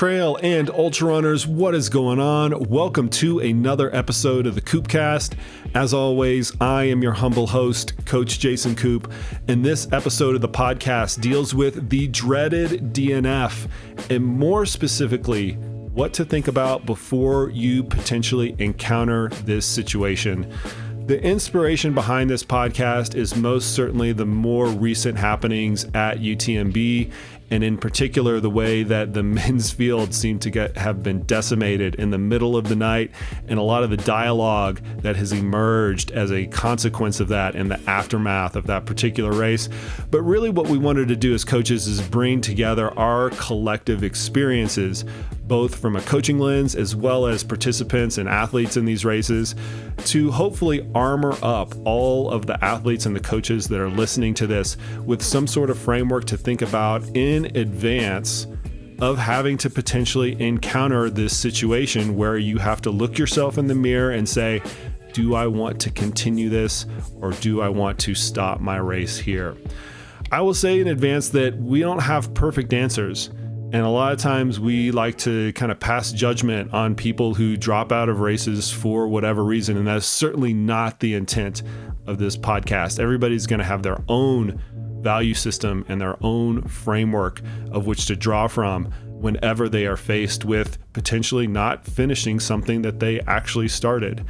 trail and ultra runners, what is going on? Welcome to another episode of the Koopcast. As always, I am your humble host, Coach Jason Koop, and this episode of the podcast deals with the dreaded DNF, and more specifically, what to think about before you potentially encounter this situation. The inspiration behind this podcast is most certainly the more recent happenings at UTMB, and in particular, the way that the men's field seemed to have been decimated in the middle of the night, and a lot of the dialogue that has emerged as a consequence of that in the aftermath of that particular race. But really what we wanted to do as coaches is bring together our collective experiences, both from a coaching lens as well as participants and athletes in these races, to hopefully armor up all of the athletes and the coaches that are listening to this with some sort of framework to think about in advance of having to potentially encounter this situation where you have to look yourself in the mirror and say, do I want to continue this, or do I want to stop my race here? I will say in advance that we don't have perfect answers. And a lot of times we like to kind of pass judgment on people who drop out of races for whatever reason. And that's certainly not the intent of this podcast. Everybody's going to have their own value system and their own framework of which to draw from whenever they are faced with potentially not finishing something that they actually started.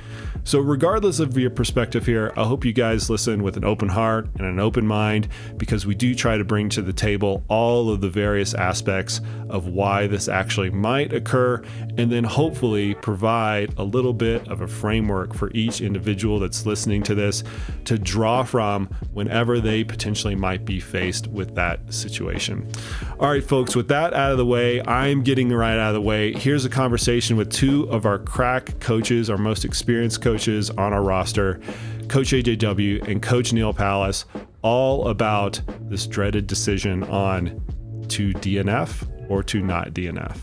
So regardless of your perspective here, I hope you guys listen with an open heart and an open mind, because we do try to bring to the table all of the various aspects of why this actually might occur, and then hopefully provide a little bit of a framework for each individual that's listening to this to draw from whenever they potentially might be faced with that situation. All right, folks, with that out of the way, I'm getting right out of the way. Here's a conversation with two of our crack coaches, our most experienced coaches on our roster, Coach AJW and Coach Neal, all about this dreaded decision on to DNF or to not DNF.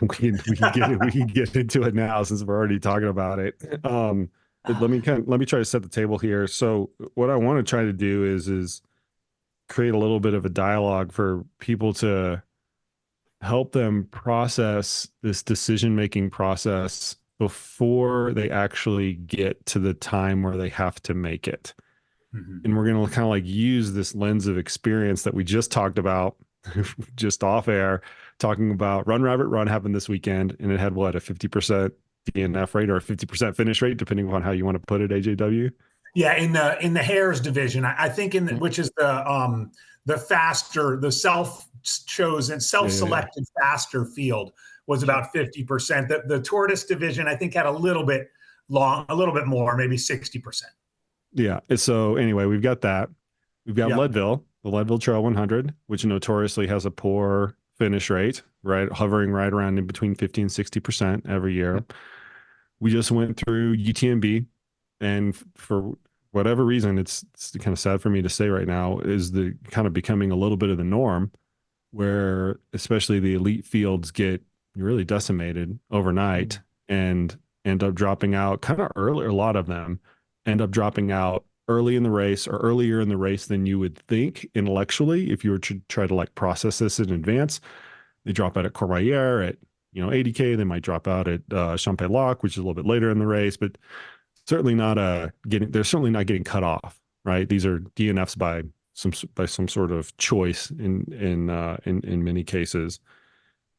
We can get into it now since we're already talking about it. Let me try to set the table here. So what I want to try to do is create a little bit of a dialogue for people to help them process this decision-making process before they actually get to the time where they have to make it. Mm-hmm. And we're going to kind of like use this lens of experience that we just talked about just off air, talking about Run Rabbit Run happened this weekend, and it had what, a 50% DNF rate or a 50% finish rate, depending on how you want to put it, AJW? Yeah, in the hares division, I think which is the faster, the self-selected faster field was about 50%. The tortoise division, I think, had a little bit more, maybe 60%. Yeah. So anyway, we've got that. We've got Leadville, the Leadville Trail 100, which notoriously has a poor finish rate, right? Hovering right around in between 50 and 60% every year. Yep. We just went through UTMB, and for whatever reason, it's kind of sad for me to say right now, is the kind of becoming a little bit of the norm, where especially the elite fields get really decimated overnight and end up dropping out kind of early. A lot of them end up dropping out early in the race, or earlier in the race than you would think intellectually if you were to try to like process this in advance. They drop out at Courmayeur at 80K. They might drop out at Champex-Lac, which is a little bit later in the race, but certainly not they're certainly not getting cut off, right? These are DNFs by some sort of choice in many cases.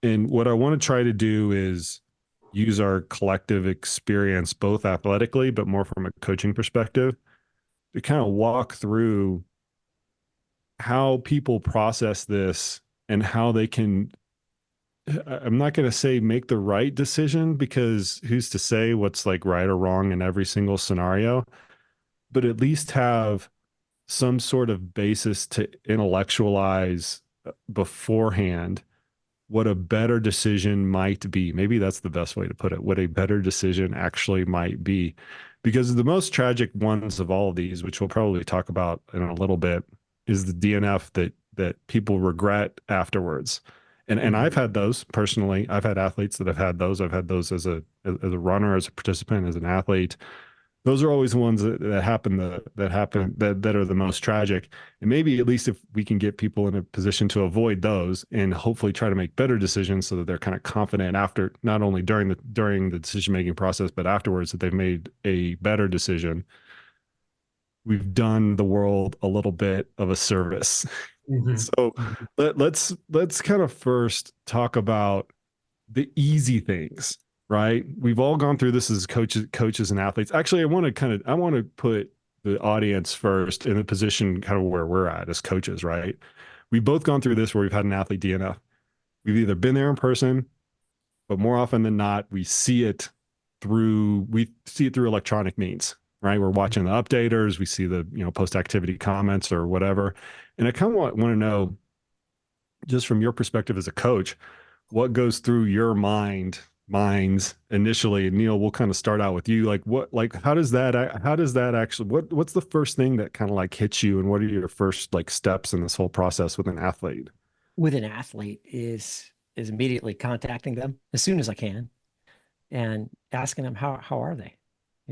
And what I want to try to do is use our collective experience, both athletically, but more from a coaching perspective, to kind of walk through how people process this and how they can, I'm not going to say make the right decision, because who's to say what's like right or wrong in every single scenario, but at least have some sort of basis to intellectualize beforehand what a better decision might be. Maybe that's the best way to put it, what a better decision actually might be. Because the most tragic ones of all of these, which we'll probably talk about in a little bit, is the DNF that people regret afterwards. And I've had those personally. I've had athletes that have had those. I've had those as a runner, as a participant, as an athlete. Those are always the ones that happen that are the most tragic. And maybe at least if we can get people in a position to avoid those and hopefully try to make better decisions so that they're kind of confident after, not only during the decision making process, but afterwards, that they've made a better decision. We've done the world a little bit of a service. So let's kind of first talk about the easy things, right? We've all gone through this as coaches and athletes. Actually, I want to put the audience first in a position kind of where we're at as coaches, right? We've both gone through this where we've had an athlete DNF. We've either been there in person, but more often than not, we see it through electronic means, right? We're watching the updaters, we see the, post activity comments or whatever. And I kind of want to know, just from your perspective as a coach, what goes through your minds initially. And Neal, we'll kind of start out with you. How does that actually, what's the first thing that kind of like hits you, and what are your first like steps in this whole process with an athlete? With an athlete is immediately contacting them as soon as I can and asking them, how are they?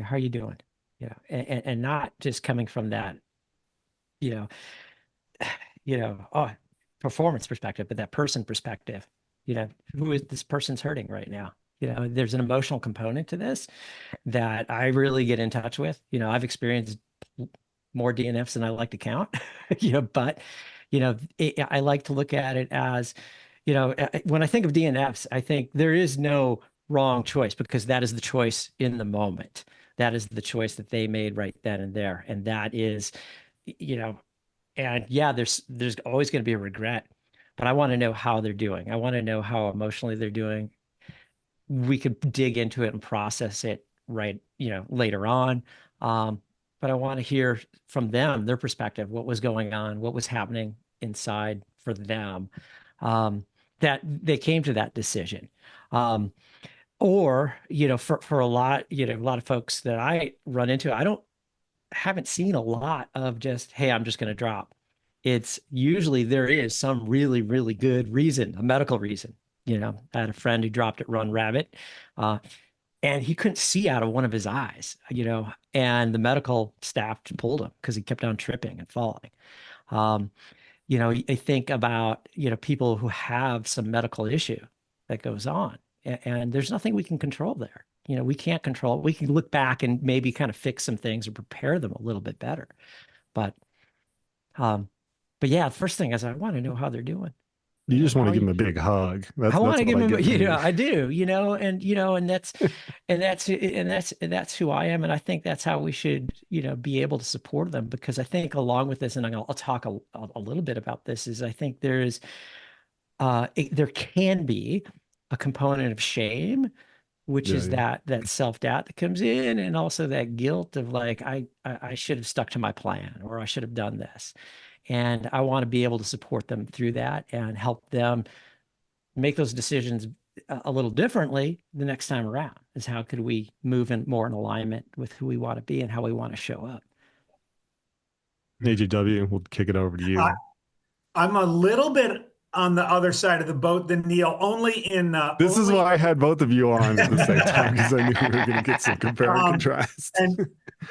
How are you doing? And not just coming from that, performance perspective, but that person perspective. Who is this person's hurting right now? There's an emotional component to this that I really get in touch with. I've experienced more DNFs than I like to count, but I like to look at it as, when I think of DNFs, I think there is no wrong choice, because that is the choice in the moment. That is the choice that they made right then and there. And that is, and yeah, there's always going to be a regret, but I want to know how they're doing. I want to know how emotionally they're doing. We could dig into it and process it right, later on. But I want to hear from them, their perspective, what was going on, what was happening inside for them, that they came to that decision. Or, for a lot of folks that I run into, haven't seen a lot of just, hey, I'm just going to drop. It's usually there is some really, really good reason, a medical reason. I had a friend who dropped at Run Rabbit, and he couldn't see out of one of his eyes, and the medical staff pulled him because he kept on tripping and falling. I think about, people who have some medical issue that goes on, and there's nothing we can control there. We can't control it. We can look back and maybe kind of fix some things or prepare them a little bit better. But yeah, the first thing is I want to know how they're doing. You just want to give them a big hug. I want to give them, I do, and that's who I am. And I think that's how we should, be able to support them, because I think along with this, and I'll talk a little bit about this, is I think there can be a component of shame, which is that self-doubt that comes in, and also that guilt of like, I should have stuck to my plan, or I should have done this. And I want to be able to support them through that and help them make those decisions a little differently the next time around. Is how could we move more in alignment with who we want to be and how we want to show up. AJW, we'll kick it over to you. I'm a little bit on the other side of the boat than Neal, only in this is why I had both of you on at the same time, because I knew we were going to get some compare and contrast.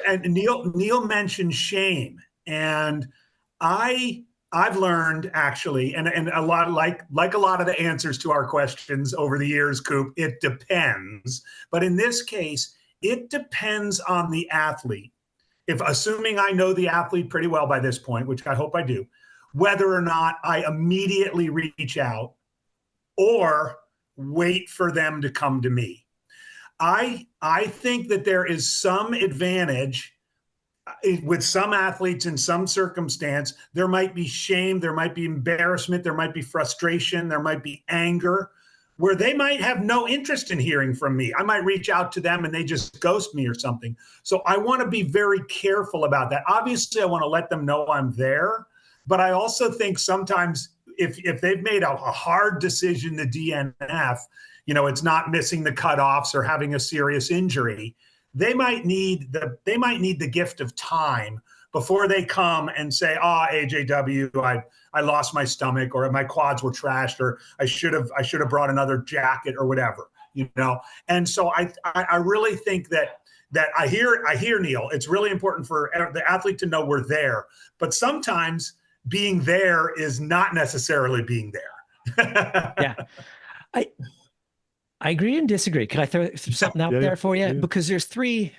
And Neal mentioned shame, and I've learned actually, and a lot like a lot of the answers to our questions over the years, Koop, it depends. But in this case, it depends on the athlete. If assuming I know the athlete pretty well by this point, which I hope I do, whether or not I immediately reach out or wait for them to come to me. I think that there is some advantage with some athletes in some circumstance. There might be shame, there might be embarrassment, there might be frustration, there might be anger, where they might have no interest in hearing from me. I might reach out to them and they just ghost me or something. So I want to be very careful about that. Obviously, I want to let them know I'm there, but I also think sometimes if they've made a hard decision to DNF, it's not missing the cutoffs or having a serious injury, they might need the gift of time before they come and say, AJW, I lost my stomach, or my quads were trashed, or I should have brought another jacket or whatever, And so I really think that that I hear, Neal, it's really important for the athlete to know we're there, but sometimes being there is not necessarily being there. Yeah. I agree and disagree. Could I throw something out there for you? Because there's three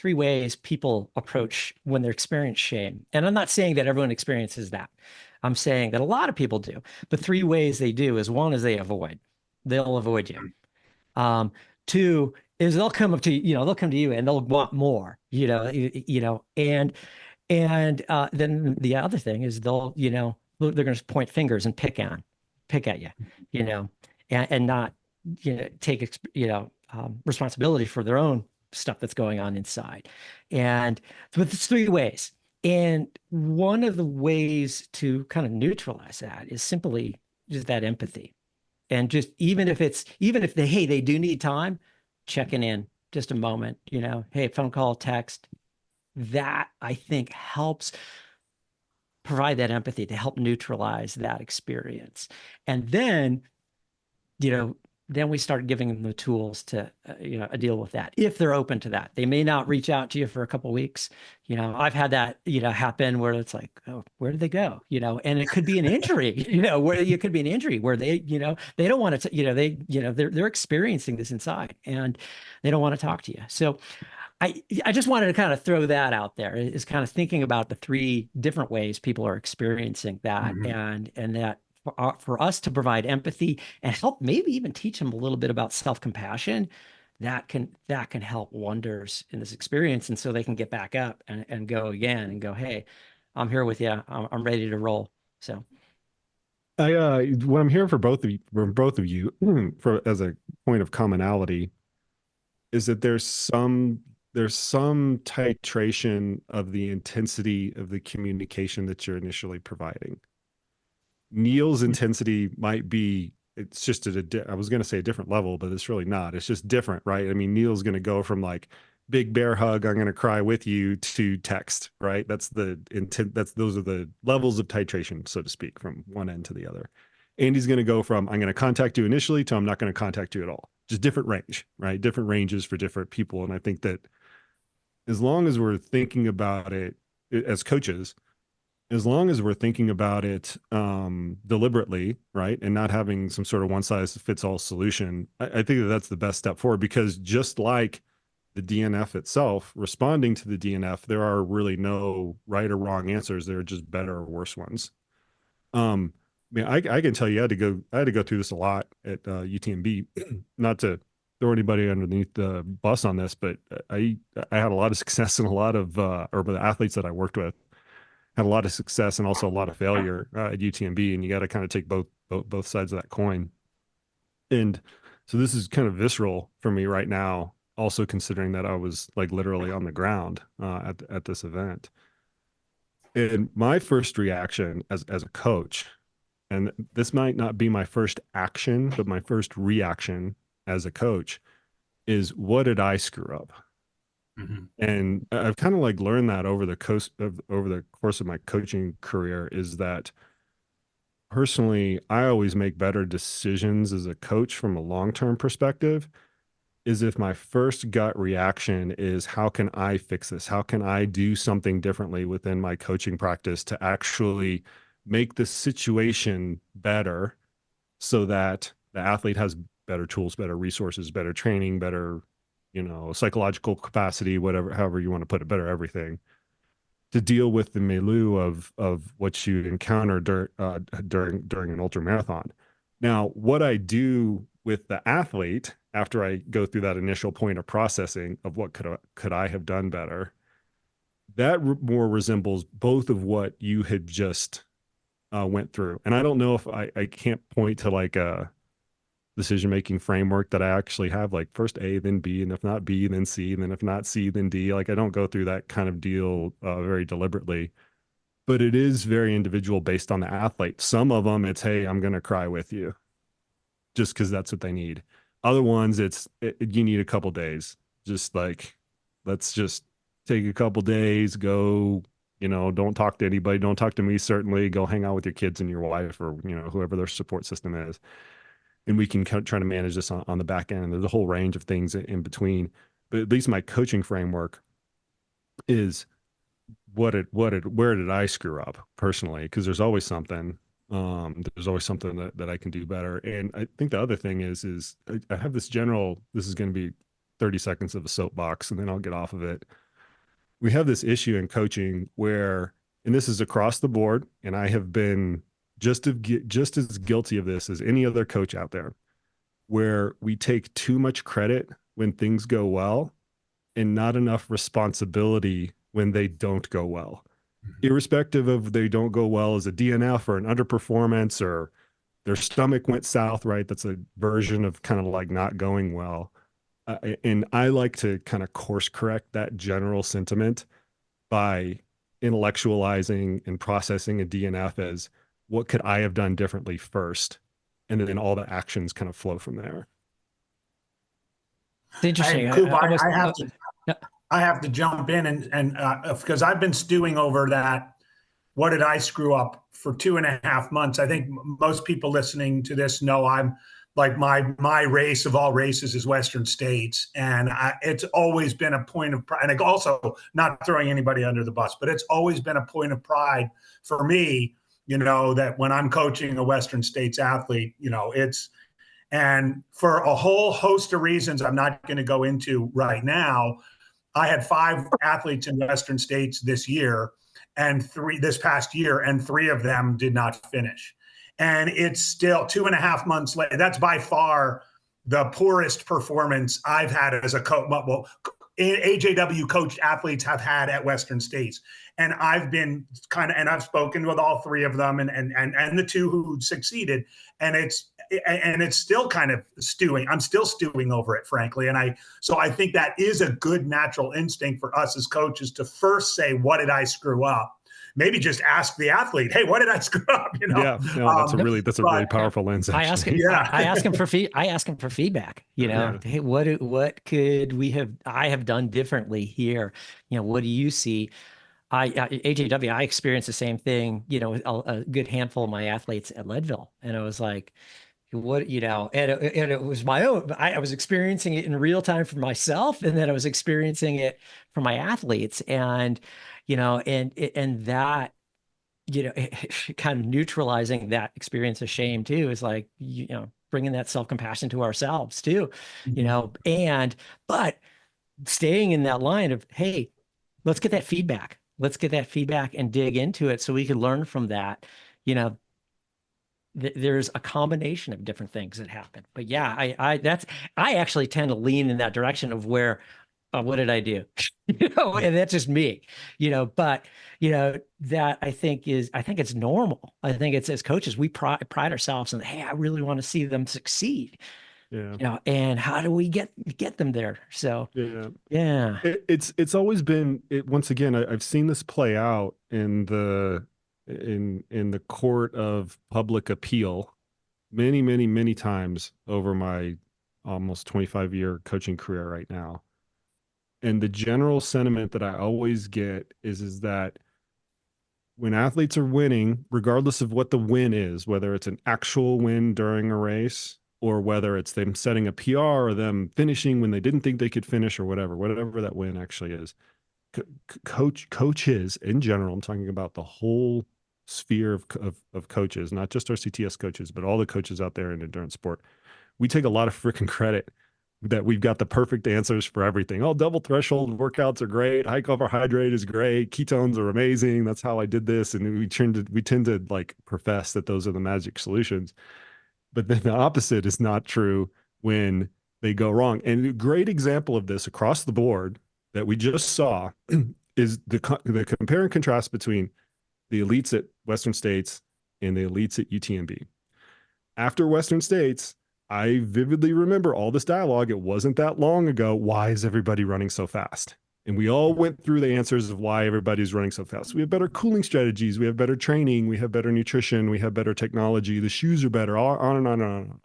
ways people approach when they're experiencing shame. And I'm not saying that everyone experiences that. I'm saying that a lot of people do. But three ways they do is, one is they'll avoid you. Two is they'll come to you and they'll want more, and then the other thing is they're going to point fingers and pick at you, and not, take, responsibility for their own stuff that's going on inside. And so it's three ways. And one of the ways to kind of neutralize that is simply just that empathy. And just even if they do need time, checking in just a moment, hey, phone call, text, that I think helps provide that empathy to help neutralize that experience. And then, then we start giving them the tools to, deal with that. If they're open to that, they may not reach out to you for a couple of weeks. I've had that, happen where it's like, oh, where did they go? And it could be an injury, where it could be an injury where they, they don't want to, they're experiencing this inside and they don't want to talk to you. So I just wanted to kind of throw that out there, is kind of thinking about the three different ways people are experiencing that, and that for us to provide empathy and help, maybe even teach them a little bit about self-compassion, that can help wonders in this experience. And so they can get back up and go again and go, hey, I'm here with you. I'm ready to roll. So what I'm hearing from both of you as a point of commonality is that there's some titration of the intensity of the communication that you're initially providing. Neal's intensity might be, it's just I was going to say a different level, but it's really not. It's just different, right? I mean, Neal's going to go from like big bear hug, I'm going to cry with you, to text, right? That's the intent. Those are the levels of titration, so to speak, from one end to the other. Andy's going to go from, I'm going to contact you initially, to I'm not going to contact you at all. Just different range, right? Different ranges for different people. And I think that as long as we're thinking about it as coaches, as long as we're thinking about it deliberately, right, and not having some sort of one-size-fits-all solution, I think that's the best step forward. Because just like the DNF itself, responding to the DNF, there are really no right or wrong answers. There are just better or worse ones. I mean, I can tell you, I had to go through this a lot at UTMB. Not to throw anybody underneath the bus on this, but I had a lot of success and a lot of or the athletes that I worked with had a lot of success and also a lot of failure at UTMB, and you got to kind of take both sides of that coin. And so this is kind of visceral for me right now, also considering that I was like literally on the ground at this event. And my first reaction as a coach, and this might not be my first action, but my first reaction as a coach, is, what did I screw up? And I've kind of like learned that over the course of my coaching career, is that personally, I always make better decisions as a coach from a long-term perspective, is if my first gut reaction is, how can I fix this? How can I do something differently within my coaching practice to actually make the situation better so that the athlete has better tools, better resources, better training, better, psychological capacity, however you want to put it, better everything, to deal with the milieu of what you encounter during an ultra marathon. Now, what I do with the athlete after I go through that initial point of processing of what could I have done better, that more resembles both of what you had just went through. And I don't know if I can't point to like a decision-making framework that I actually have, like first A, then B, and if not B, then C, and then if not C, then D. Like I don't go through that kind of deal very deliberately, but it is very individual based on the athlete. Some of them, it's, hey, I'm going to cry with you just because that's what they need. Other ones, you need a couple days. Just like, let's just take a couple days, go, don't talk to anybody. Don't talk to me, certainly. Go hang out with your kids and your wife, or, whoever their support system is. And we can try to manage this on the back end. And there's a whole range of things in between. at least my coaching framework is where did I screw up personally? Because there's always something. There's always something that I can do better. And I think the other thing is I have this is going to be 30 seconds of a soapbox and then I'll get off of it. We have this issue in coaching where, and this is across the board, and I have been just as guilty of this as any other coach out there, where we take too much credit when things go well and not enough responsibility when they don't go well. Irrespective of they don't go well as a DNF or an underperformance or their stomach went south, right? That's a version of kind of like not going well. And I like to kind of course correct that general sentiment by intellectualizing and processing a DNF as what could I have done differently first? And then all the actions kind of flow from there. It's interesting. Coop, I have to jump in and because I've been stewing over that. What did I screw up for 2.5 months? I think most people listening to this know I'm like my race of all races is Western States. And it's always been a point of pride. And also not throwing anybody under the bus, but it's always been a point of pride for me, that when I'm coaching a Western States athlete, and for a whole host of reasons I'm not going to go into right now, I had 5 athletes in Western States this past year, and 3 of them did not finish. And it's still 2.5 months later. That's by far the poorest performance I've had as a coach. Well, AJW coached athletes have had at Western States. And I've been and I've spoken with all 3 of them and the 2 who succeeded. And it's still kind of stewing. I'm still stewing over it, frankly. So I think that is a good natural instinct for us as coaches to first say, what did I screw up? Maybe just ask the athlete, hey, what did I screw up? Yeah, no, that's a really powerful lens. I ask him for feedback. Hey, what could I have done differently here? What do you see? AJW, I experienced the same thing. With a good handful of my athletes at Leadville, and I was like, what, and it was my own. I was experiencing it in real time for myself, and then I was experiencing it for my athletes, and and that, kind of neutralizing that experience of shame too is like, bringing that self-compassion to ourselves too, but staying in that line of, hey, let's get that feedback. Let's get that feedback and dig into it so we can learn from that. There's a combination of different things that happen. But yeah, I actually tend to lean in that direction of where, what did I do? And that's just me, but that I think it's normal. I think it's, as coaches, we pride ourselves in, hey, I really want to see them succeed. Yeah. And how do we get them there? So yeah. It's always been once again, I've seen this play out in the court of public appeal many times over my almost 25-year coaching career right now. And the general sentiment that I always get is that when athletes are winning, regardless of what the win is, whether it's an actual win during a race or whether it's them setting a PR or them finishing when they didn't think they could finish or whatever that win actually is, coaches in general, I'm talking about the whole sphere of coaches, not just our CTS coaches, but all the coaches out there in endurance sport, we take a lot of freaking credit that we've got the perfect answers for everything. Oh, double threshold workouts are great. High carbohydrate is great. Ketones are amazing. That's how I did this. And we tend to like profess that those are the magic solutions. But then the opposite is not true when they go wrong. And a great example of this across the board that we just saw is the compare and contrast between the elites at Western States and the elites at UTMB. After Western States, I vividly remember all this dialogue. It wasn't that long ago. Why is everybody running so fast? And we all went through the answers of why everybody's running so fast. We have better cooling strategies. We have better training. We have better nutrition. We have better technology. The shoes are better, on and on and on.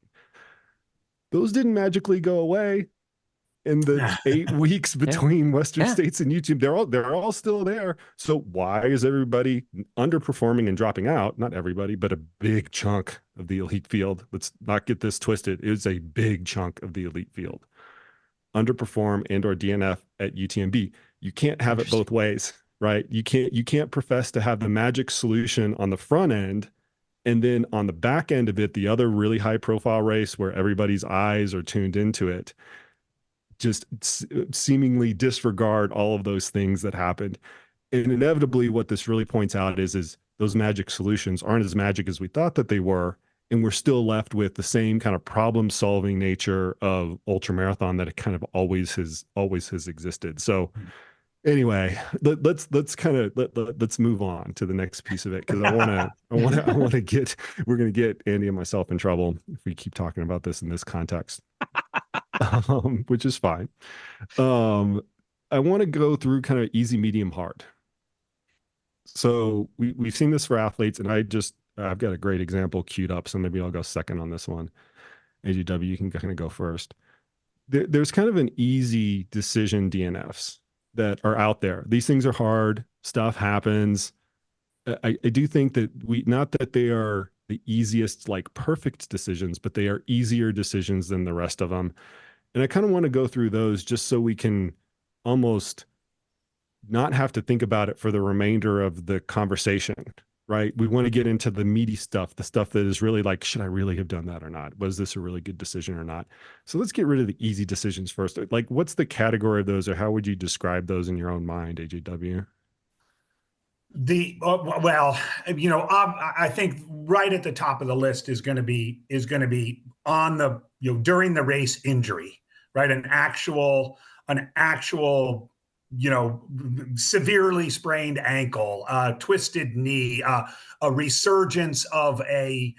Those didn't magically go away in the 8 weeks between Western States and YouTube. They're all still there. So why is everybody underperforming and dropping out? Not everybody, but a big chunk of the elite field. Let's not get this twisted. It's a big chunk of the elite field. underperform and or DNF at UTMB. You can't have it both ways, right? You can't profess to have the magic solution on the front end, and then on the back end of it, the other really high profile race where everybody's eyes are tuned into it, just seemingly disregard all of those things that happened. And inevitably what this really points out is those magic solutions aren't as magic as we thought that they were. And we're still left with the same kind of problem solving nature of ultramarathon that it kind of always has existed. So anyway, let's move on to the next piece of it. Cause we're going to get Andy and myself in trouble if we keep talking about this in this context, which is fine. I want to go through kind of easy, medium, hard. So we've seen this for athletes, and I've got a great example queued up, so maybe I'll go second on this one. AJW, you can kind of go first. There's kind of an easy decision DNFs that are out there. These things are hard. Stuff happens. I do think that not that they are the easiest, like perfect decisions, but they are easier decisions than the rest of them. And I kind of want to go through those just so we can almost not have to think about it for the remainder of the conversation, right? We want to get into the meaty stuff, the stuff that is really like, should I really have done that or not? Was this a really good decision or not? So let's get rid of the easy decisions first. Like, what's the category of those, or how would you describe those in your own mind, AJW? I think right at the top of the list is going to be on the, during the race injury, right? An actual, severely sprained ankle, twisted knee, a resurgence of a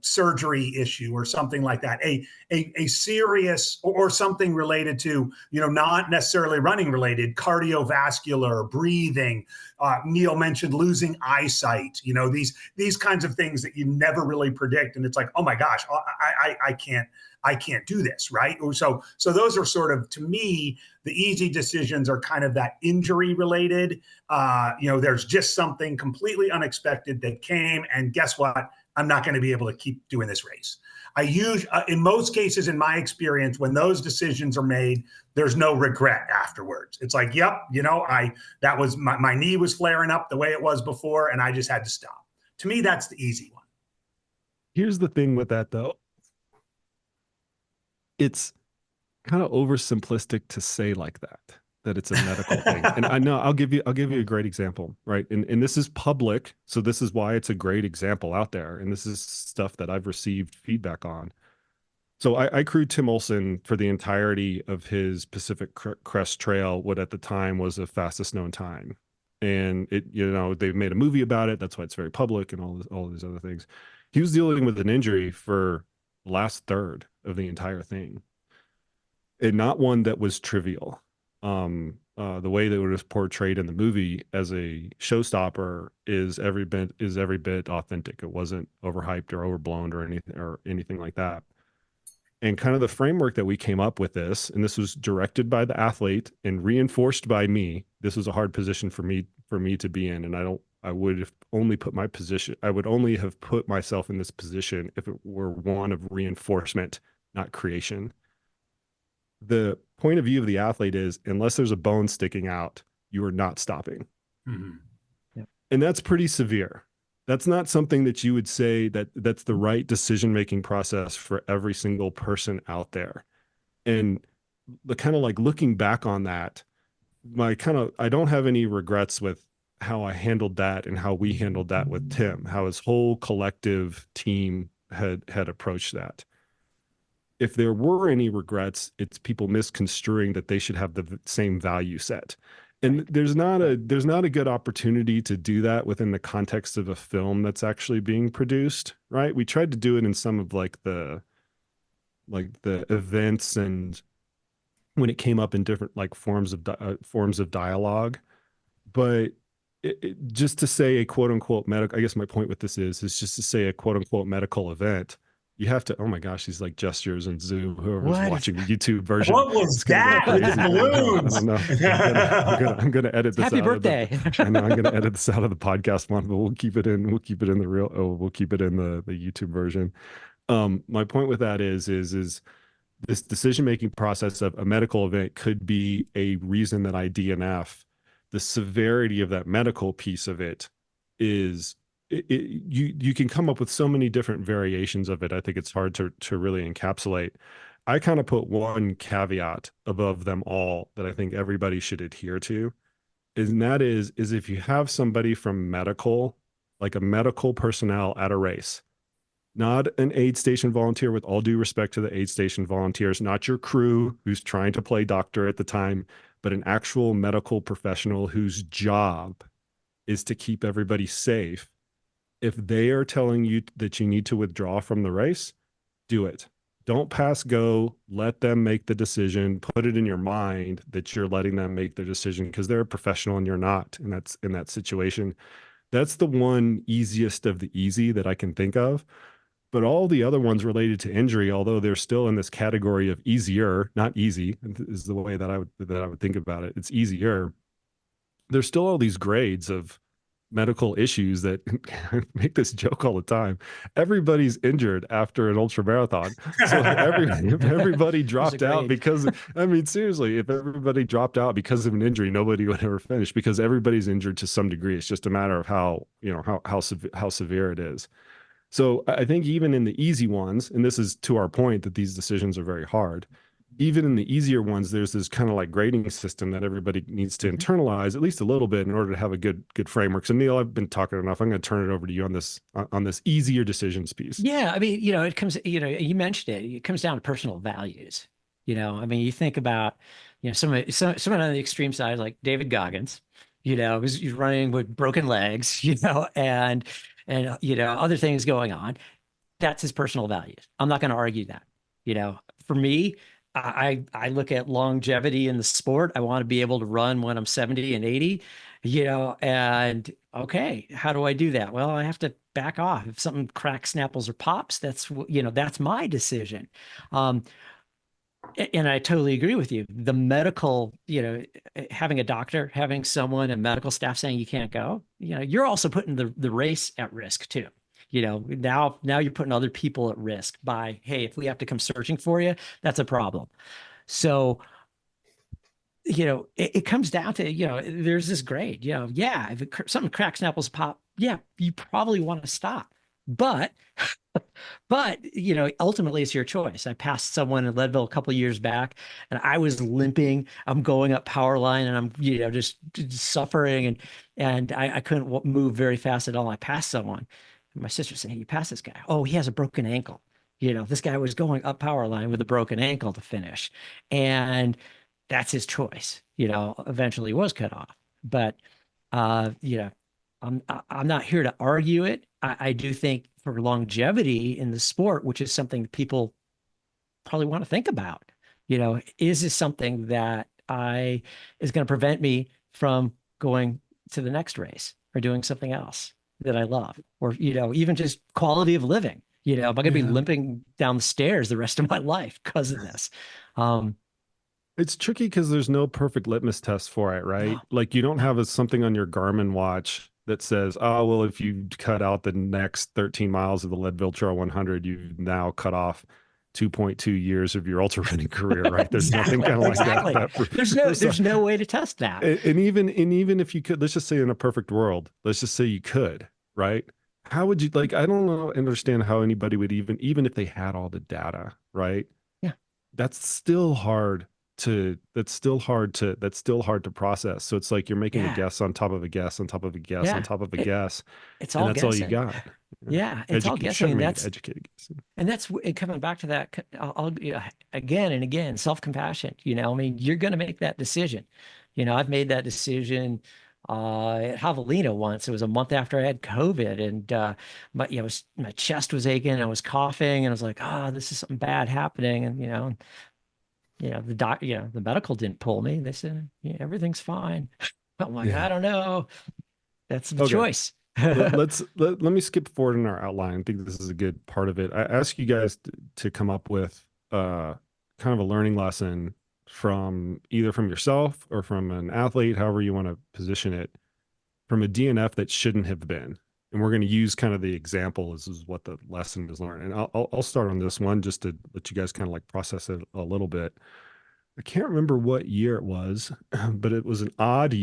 surgery issue or something like that, a serious or something related to, not necessarily running related, cardiovascular, breathing. Neal mentioned losing eyesight, these kinds of things that you never really predict. And it's like, oh my gosh, I can't do this, right? So those are sort of, to me, the easy decisions are kind of that injury related. There's just something completely unexpected that came, and guess what? I'm not going to be able to keep doing this race. In most cases, in my experience, when those decisions are made, there's no regret afterwards. It's like, yep, that was my knee was flaring up the way it was before, and I just had to stop. To me, that's the easy one. Here's the thing with that, though. It's kind of oversimplistic to say like that it's a medical thing. And I know I'll give you a great example, right? And this is public, so this is why it's a great example out there. And this is stuff that I've received feedback on. So I crewed Tim Olson for the entirety of his Pacific Crest Trail, what at the time was the fastest known time. And they've made a movie about it. That's why it's very public and all these other things. He was dealing with an injury for the last third of the entire thing, and not one that was trivial. The way that it was portrayed in the movie as a showstopper is every bit authentic. It wasn't overhyped or overblown or anything like that. And kind of the framework that we came up with this, and this was directed by the athlete and reinforced by me. This was a hard position for me to be in, and I would have only put myself in this position if it were one of reinforcement, not creation. The point of view of the athlete is, unless there's a bone sticking out, you are not stopping. Mm-hmm. Yeah. And that's pretty severe. That's not something that you would say that's the right decision-making process for every single person out there. And the kind of like looking back on that, I don't have any regrets with how I handled that and how we handled that with Tim, how his whole collective team had approached that. If there were any regrets, it's people misconstruing that they should have the same value set. And there's not a good opportunity to do that within the context of a film that's actually being produced, right? We tried to do it in some of the events and when it came up in different forms of dialogue, but just to say a quote unquote medical, I guess my point with this is just to say a quote unquote medical event, you have to, oh my gosh, these gestures and Zoom, whoever's watching the YouTube version. What was that with the balloons? I don't know. I'm gonna edit this Happy out. birthday. I know I'm gonna edit this out of the podcast one, but we'll keep it in the we'll keep it in the YouTube version. My point with that is this decision-making process of a medical event could be a reason that I DNF. The severity of that medical piece of it is you can come up with so many different variations of it. I think it's hard to really encapsulate. I kind of put one caveat above them all that I think everybody should adhere to, and that is if you have somebody from medical, like a medical personnel at a race, not an aid station volunteer, with all due respect to the aid station volunteers, not your crew who's trying to play doctor at the time, but an actual medical professional whose job is to keep everybody safe. If they are telling you that you need to withdraw from the race, do it. Don't pass go. Let them make the decision. Put it in your mind that you're letting them make the decision because they're a professional and you're not. And that's in that situation. That's the one easiest of the easy that I can think of. But all the other ones related to injury, although they're still in this category of easier, not easy, is the way that I would think about it. It's easier. There's still all these grades of medical issues that make this joke all the time. Everybody's injured after an ultra marathon. So if everybody dropped out because, I mean, seriously, if everybody dropped out because of an injury, nobody would ever finish because everybody's injured to some degree. It's just a matter of how severe it is. So I think even in the easy ones, and this is to our point that these decisions are very hard, even in the easier ones, there's this kind of like grading system that everybody needs to internalize at least a little bit in order to have a good framework. So Neal, I've been talking enough. I'm going to turn it over to you on this easier decisions piece. Yeah. I mean, it comes, you mentioned it, it comes down to personal values. I mean, you think about, someone on the extreme side, like David Goggins, he's running with broken legs, and other things going on. That's his personal values. I'm not going to argue that. For me, I look at longevity in the sport. I want to be able to run when I'm 70 and 80, and okay, how do I do that? Well, I have to back off. If something cracks, snapples, or pops, that's my decision. And I totally agree with you. The medical, having a doctor, having someone and medical staff saying you can't go, you're also putting the race at risk too. Now you're putting other people at risk by, hey, if we have to come searching for you, that's a problem. So, it comes down to, there's this grade, yeah, if something cracks, snapples, pop, yeah, you probably want to stop. But ultimately it's your choice. I passed someone in Leadville a couple of years back and I was limping. I'm going up power line and I'm, just suffering and I couldn't move very fast at all. I passed someone. And my sister said, hey, you passed this guy. Oh, he has a broken ankle. This guy was going up power line with a broken ankle to finish. And that's his choice, eventually was cut off. But, I'm not here to argue it. I do think for longevity in the sport, which is something people probably want to think about, is this something that is going to prevent me from going to the next race or doing something else that I love, or, even just quality of living, am I going to be limping down the stairs the rest of my life because of this? It's tricky because there's no perfect litmus test for it, right? Like you don't have something on your Garmin watch that says, oh, well, if you cut out the next 13 miles of the Leadville Trail 100, you've now cut off 2.2 years of your ultra running career, right? There's nothing kind of like that. There's no way to test that. And even if you could, let's just say in a perfect world, let's just say you could, right? How would you I don't understand how anybody would even if they had all the data, right? Yeah. That's still hard to process. So it's like you're making a guess on top of a guess on top of a guess on top of a guess. It's all that's guessing. all you got. Yeah, it's all guessing. And that's educated guessing. And that's coming back to that. Again and again, self-compassion. I mean, you're going to make that decision. I've made that decision at Javelina once. It was a month after I had COVID, and my chest was aching, I was coughing, and I was like, this is something bad happening, and the medical didn't pull me. They said, everything's fine. I'm like, I don't know. That's the choice. let me skip forward in our outline. I think this is a good part of it. I ask you guys to come up with kind of a learning lesson from either from yourself or from an athlete, however you want to position it, from a DNF that shouldn't have been. And we're going to use kind of the example is what the lesson is learned. And I'll start on this one just to let you guys kind of like process it a little bit. I can't remember what year it was, but it was an odd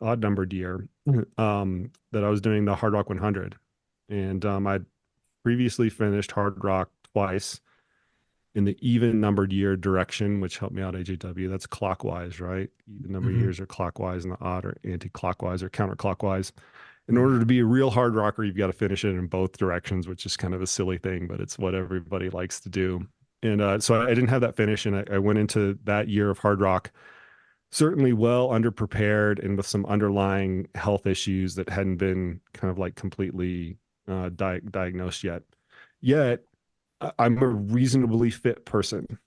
numbered year, that I was doing the Hard Rock 100. And I'd previously finished Hard Rock twice in the even numbered year direction, which helped me out AJW. That's clockwise, right? Even number years are clockwise and the odd are anti-clockwise or counterclockwise. In order to be a real hard rocker, you've got to finish it in both directions, which is kind of a silly thing, but it's what everybody likes to do. And so I didn't have that finish, and I went into that year of hard rock certainly well underprepared and with some underlying health issues that hadn't been kind of like completely diagnosed yet. Yet I'm a reasonably fit person,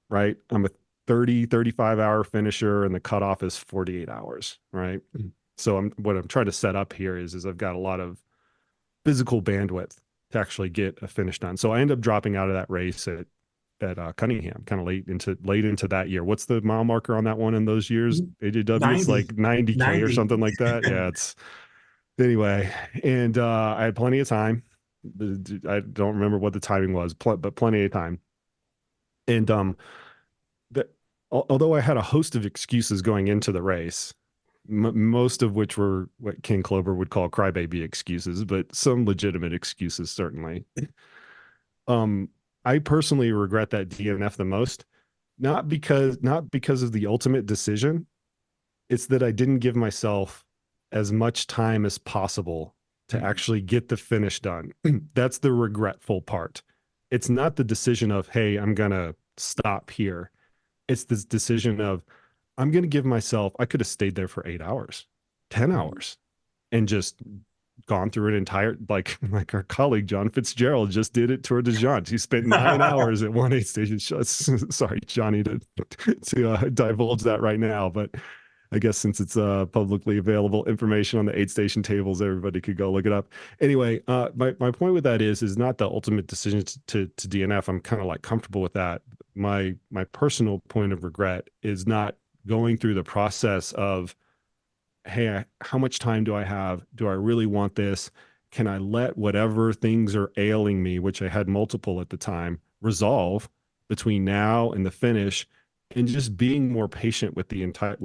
right? I'm a 35 hour finisher, and the cutoff is 48 hours, right? So what I'm trying to set up here is I've got a lot of physical bandwidth to actually get a finish done. So I end up dropping out of that race at Cunningham, kind of late into that year. What's the mile marker on that one in those years? AJW, 90. it's like 90K or something like that. Yeah, it's anyway. And I had plenty of time. I don't remember what the timing was, but plenty of time. And although I had a host of excuses going into the race, most of which were what King Clover would call crybaby excuses, but some legitimate excuses certainly. I personally regret that DNF the most, not because of the ultimate decision. It's that I didn't give myself as much time as possible to actually get the finish done. That's the regretful part. It's not the decision of, hey, I'm gonna stop here. It's this decision of, I'm going to give myself, I could have stayed there for 8 hours, 10 hours, and just gone through an entire, like our colleague, John Fitzgerald just did it Tour de Jean. He spent 9 hours at one aid station. Sorry, Johnny, to divulge that right now. But I guess since it's publicly available information on the aid station tables, everybody could go look it up. Anyway, my point with that is not the ultimate decision to DNF. I'm kind of like comfortable with that. My personal point of regret is not going through the process of, hey, how much time do I have? Do I really want this? Can I let whatever things are ailing me, which I had multiple at the time, resolve between now and the finish, and just being more patient with the entire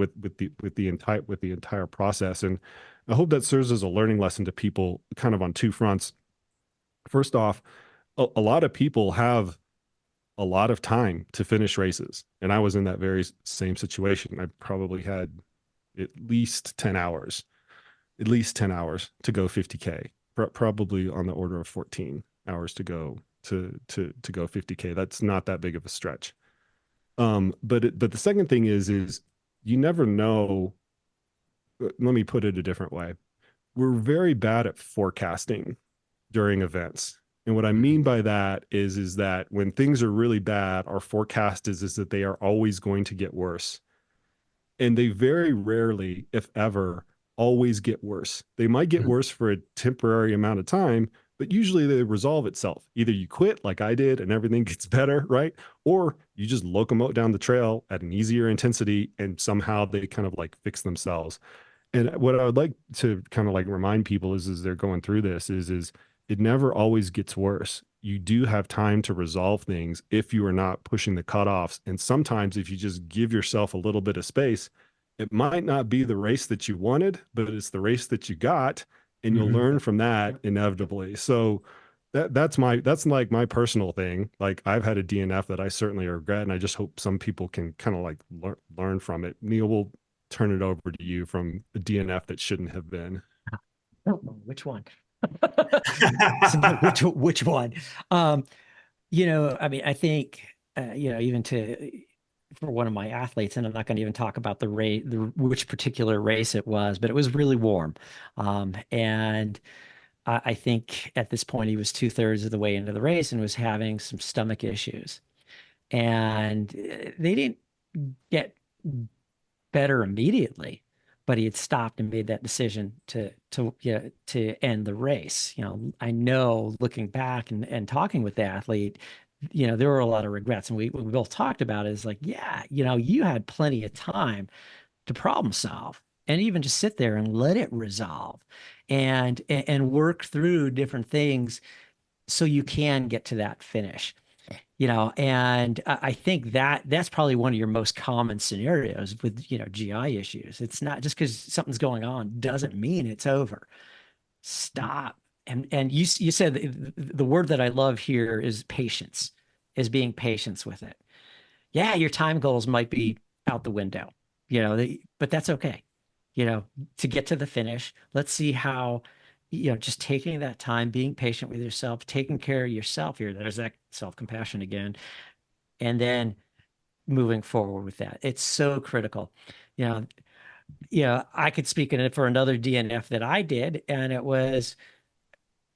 process. And I hope that serves as a learning lesson to people kind of on two fronts. First off, a lot of people have a lot of time to finish races. And I was in that very same situation. I probably had at least 10 hours to go 50K, probably on the order of 14 hours to go to go 50K. That's not that big of a stretch. But the second thing is you never know. Let me put it a different way. We're very bad at forecasting during events. And what I mean by that is that when things are really bad, our forecast is that they are always going to get worse. And they very rarely, if ever, always get worse. They might get worse for a temporary amount of time, but usually they resolve itself. Either you quit like I did and everything gets better, right? Or you just locomote down the trail at an easier intensity and somehow they kind of like fix themselves. And what I would like to kind of like remind people is they're going through this is it never always gets worse. You do have time to resolve things if you are not pushing the cutoffs. And sometimes if you just give yourself a little bit of space, it might not be the race that you wanted, but it's the race that you got, and you'll learn from that inevitably. So that's like my personal thing. Like I've had a DNF that I certainly regret, and I just hope some people can kind of like learn from it. Neal, we'll turn it over to you from a DNF that shouldn't have been. I don't know which one. which one? I mean, I think, even for one of my athletes, and I'm not going to even talk about which particular race it was, but it was really warm. And I think at this point he was 2/3 of the way into the race and was having some stomach issues, and they didn't get better immediately, but he had stopped and made that decision to end the race. I know looking back and talking with the athlete, there were a lot of regrets, and we both talked about it is like, yeah, you had plenty of time to problem solve. and even just sit there and let it resolve and work through different things so you can get to that finish. And I think that that's probably one of your most common scenarios with, GI issues. It's not just because something's going on doesn't mean it's over. Stop. And you said the word that I love here is patience, is being patient with it. Yeah, your time goals might be out the window, but that's okay. To get to the finish, let's see how, just taking that time, being patient with yourself, taking care of yourself here. There's that self-compassion again. And then moving forward with that. It's so critical. You know, I could speak in it for another DNF that I did, and it was,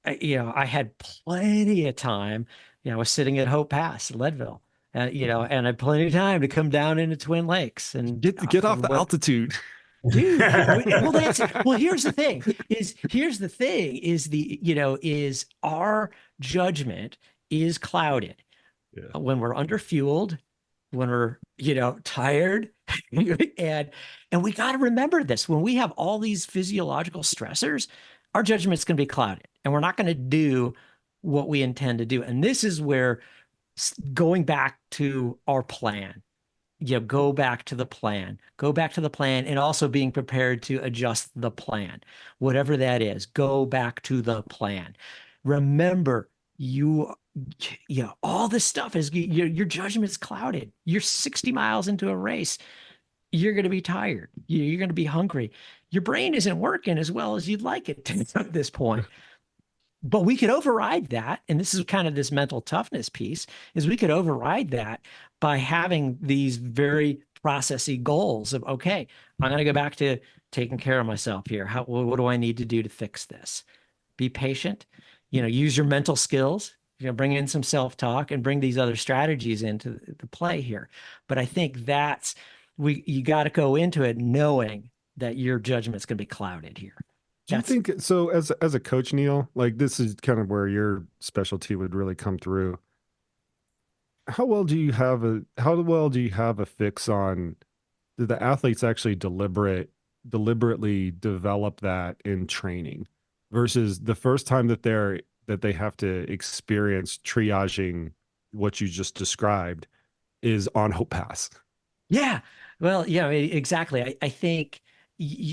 I had plenty of time. I was sitting at Hope Pass, Leadville, and I had plenty of time to come down into Twin Lakes and Get off the altitude. dude. Well, here's the thing is our judgment is clouded when we're underfueled, when we're, tired. and we got to remember this. When we have all these physiological stressors, our judgment's going to be clouded and we're not going to do what we intend to do. And this is where going back to our plan, go back to the plan, and also being prepared to adjust the plan, whatever that is. Go back to the plan. Remember, all this stuff is your judgment's clouded. You're 60 miles into a race. You're going to be tired. You're going to be hungry. Your brain isn't working as well as you'd like it to at this point. But we could override that. And this is kind of this mental toughness piece, is we could override that by having these very processy goals of, okay, I'm going to go back to taking care of myself here. What do I need to do to fix this? Be patient, use your mental skills, bring in some self-talk and bring these other strategies into the play here. But I think you got to go into it knowing that your judgment's going to be clouded here. Do you think so? As a coach, Neal, like this is kind of where your specialty would really come through. How well do you have a fix on, do the athletes actually deliberately develop that in training versus the first time that they have to experience triaging what you just described is on Hope Pass? Yeah. Well, exactly. I think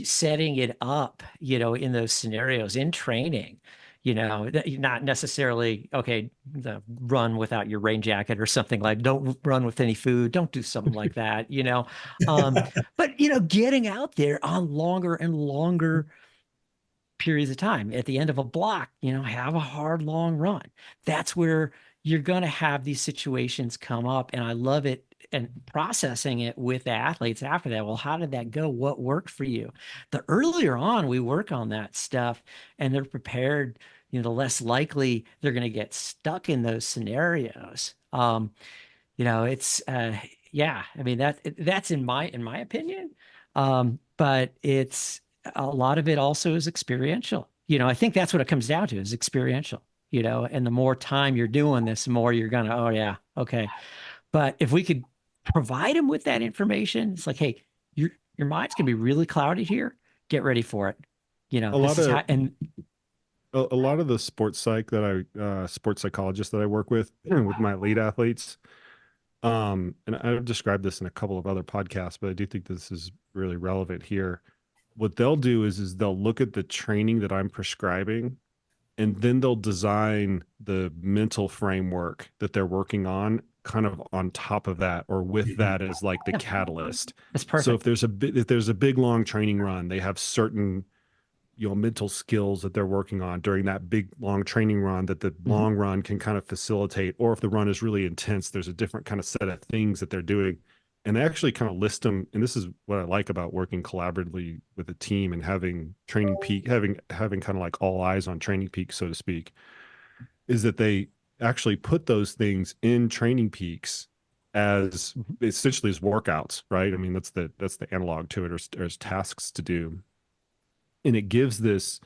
setting it up, in those scenarios in training, not necessarily, okay, run without your rain jacket or something, like don't run with any food. Don't do something like that, but, getting out there on longer and longer periods of time. At the end of a block, have a hard, long run. That's where you're going to have these situations come up. And I love it. And processing it with the athletes after that. Well, how did that go? What worked for you? The earlier on we work on that stuff and they're prepared, the less likely they're going to get stuck in those scenarios. It's, yeah, I mean, that's in my opinion. But it's, a lot of it also is experiential. I think that's what it comes down to, is experiential, and the more time you're doing this, the more you're going to, oh yeah, okay. But if we could provide them with that information, it's like, hey, your mind's gonna be really clouded here. Get ready for it. A lot of the sports psychologists that I work with my elite athletes, and I've described this in a couple of other podcasts, but I do think this is really relevant here. What they'll do is they'll look at the training that I'm prescribing, and then they'll design the mental framework that they're working on kind of on top of that, or with that as like the catalyst. That's perfect. So if there's a big long training run, they have certain mental skills that they're working on during that big long training run that the long run can kind of facilitate. Or if the run is really intense, there's a different kind of set of things that they're doing, and they actually kind of list them. And this is what I like about working collaboratively with a team and having training peak, having kind of like all eyes on training peak, so to speak, is that they actually put those things in training peaks as essentially as workouts, right? I mean, that's the analog to it, or as tasks to do. And it gives this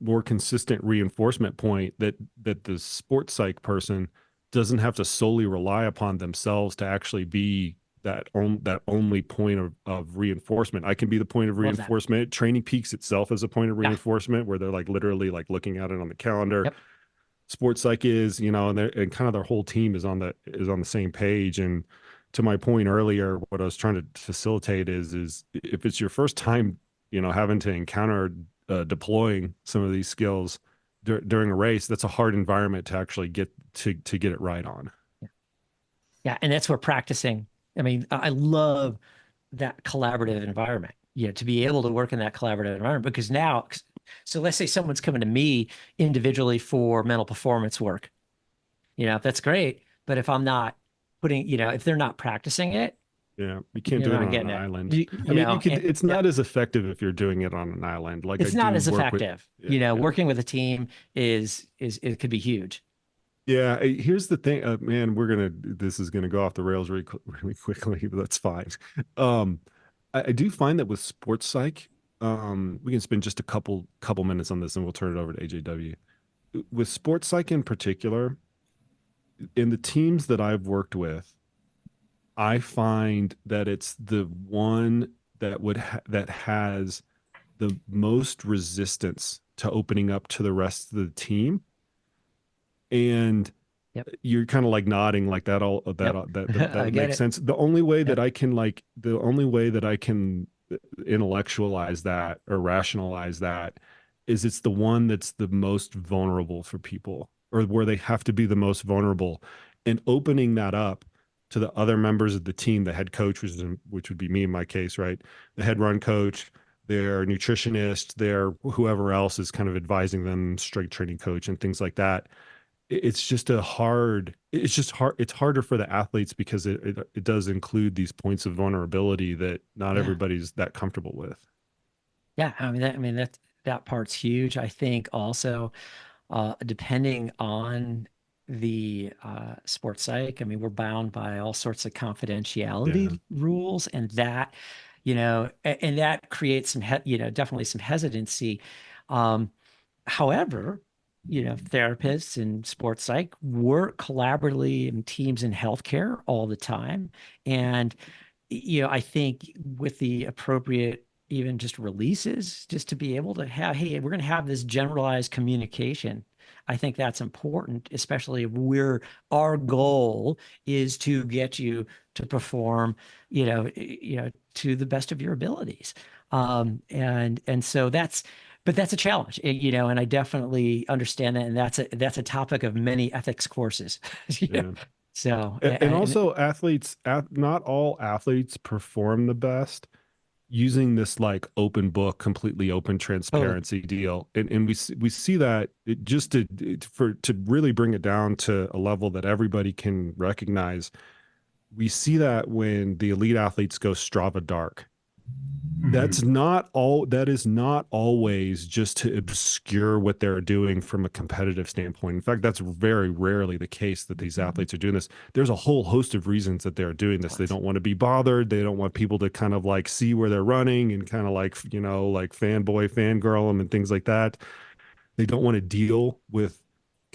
more consistent reinforcement point that the sports psych person doesn't have to solely rely upon themselves to actually be that only point of reinforcement. I can be the point of Love that. reinforcement. Training Peaks itself is a point of Yeah. reinforcement where they're like literally like looking at it on the calendar. Yep. Sports Psych is, and kind of their whole team is on the same page. And to my point earlier, what I was trying to facilitate is if it's your first time, having to encounter deploying some of these skills during a race, that's a hard environment to actually get it right on. Yeah. And that's where practicing, I mean, I love that collaborative environment, to be able to work in that collaborative environment, because now, so let's say someone's coming to me individually for mental performance work, that's great. But if I'm not putting, if they're not practicing it, yeah, you can't do it on an island. It's not as effective if you're doing it on an island. Like it's not as effective. Working with a team it could be huge. Yeah, here's the thing, man. This is gonna go off the rails really quickly, but that's fine. I do find that with sports psych, we can spend just a couple minutes on this, and we'll turn it over to AJW. With sports psych in particular, in the teams that I've worked with, I find that it's the one that has the most resistance to opening up to the rest of the team. And Yep. You're kind of like nodding like that. That makes sense. The only way that I can intellectualize that or rationalize that is it's the one that's the most vulnerable for people, or where they have to be the most vulnerable, and opening that up to the other members of the team, the head coach, which would be me in my case, right? The head run coach, their nutritionist, their whoever else is kind of advising them, strength training coach and things like that. It's harder for the athletes because it does include these points of vulnerability that not everybody's that comfortable with. Yeah. That part's huge. I think also, depending on the sports psych, we're bound by all sorts of confidentiality rules, and that, and that creates some, definitely some hesitancy. However, therapists and sports psych work collaboratively in teams in healthcare all the time. And, I think with the appropriate, even just releases, just to be able to have, hey, we're going to have this generalized communication. I think that's important, especially if our goal is to get you to perform, to the best of your abilities. And so but that's a challenge, and I definitely understand that. And that's a topic of many ethics courses. So, and also athletes, not all athletes perform the best using this like open book, completely open transparency deal. And we see that just to really bring it down to a level that everybody can recognize. We see that when the elite athletes go Strava dark. That is not always just to obscure what they're doing from a competitive standpoint. In fact, that's very rarely the case that these athletes are doing this. There's a whole host of reasons that they're doing this. They don't want to be bothered. They don't want people to kind of like see where they're running and kind of like, like fangirl them and things like that. They don't want to deal with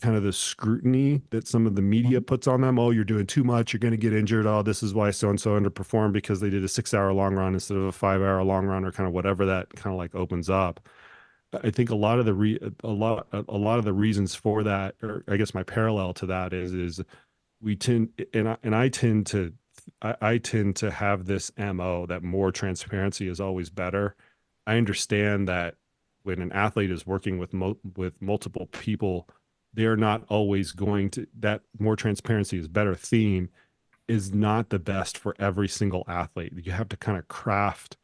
kind of the scrutiny that some of the media puts on them. Oh, you're doing too much. You're going to get injured. Oh, this is why so-and-so underperformed because they did a 6-hour long run instead of a 5-hour long run, or kind of whatever that kind of like opens up. I think a lot of the reasons for that, or I guess my parallel to that is we tend, I tend to have this MO that more transparency is always better. I understand that when an athlete is working with multiple people, they're not always going to, that more transparency is better theme is not the best for every single athlete. You have to kind of craft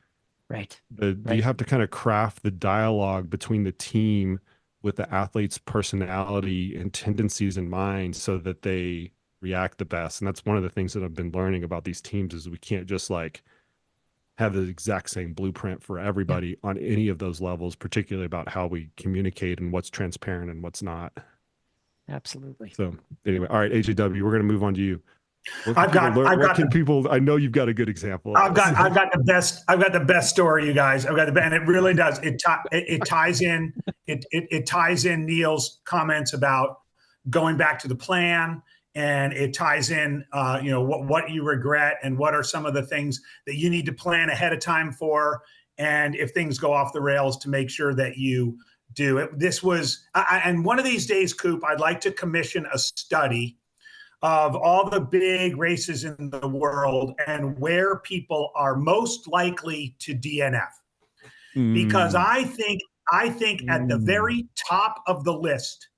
you have to kind of craft the dialogue between the team with the athlete's personality and tendencies in mind so that they react the best. And that's one of the things that I've been learning about these teams is we can't just like have the exact same blueprint for everybody on any of those levels, particularly about how we communicate and what's transparent and what's not. Absolutely. So anyway, all right, AJW, we're going to move on to you. I know you've got a good example. I've got the best story, you guys. And it really does. It ties in Neal's comments about going back to the plan and it ties in, what you regret and what are some of the things that you need to plan ahead of time for, and if things go off the rails, to make sure that you do it. This was, and one of these days, Koop, I'd like to commission a study of all the big races in the world and where people are most likely to DNF. Because I think at the very top of the list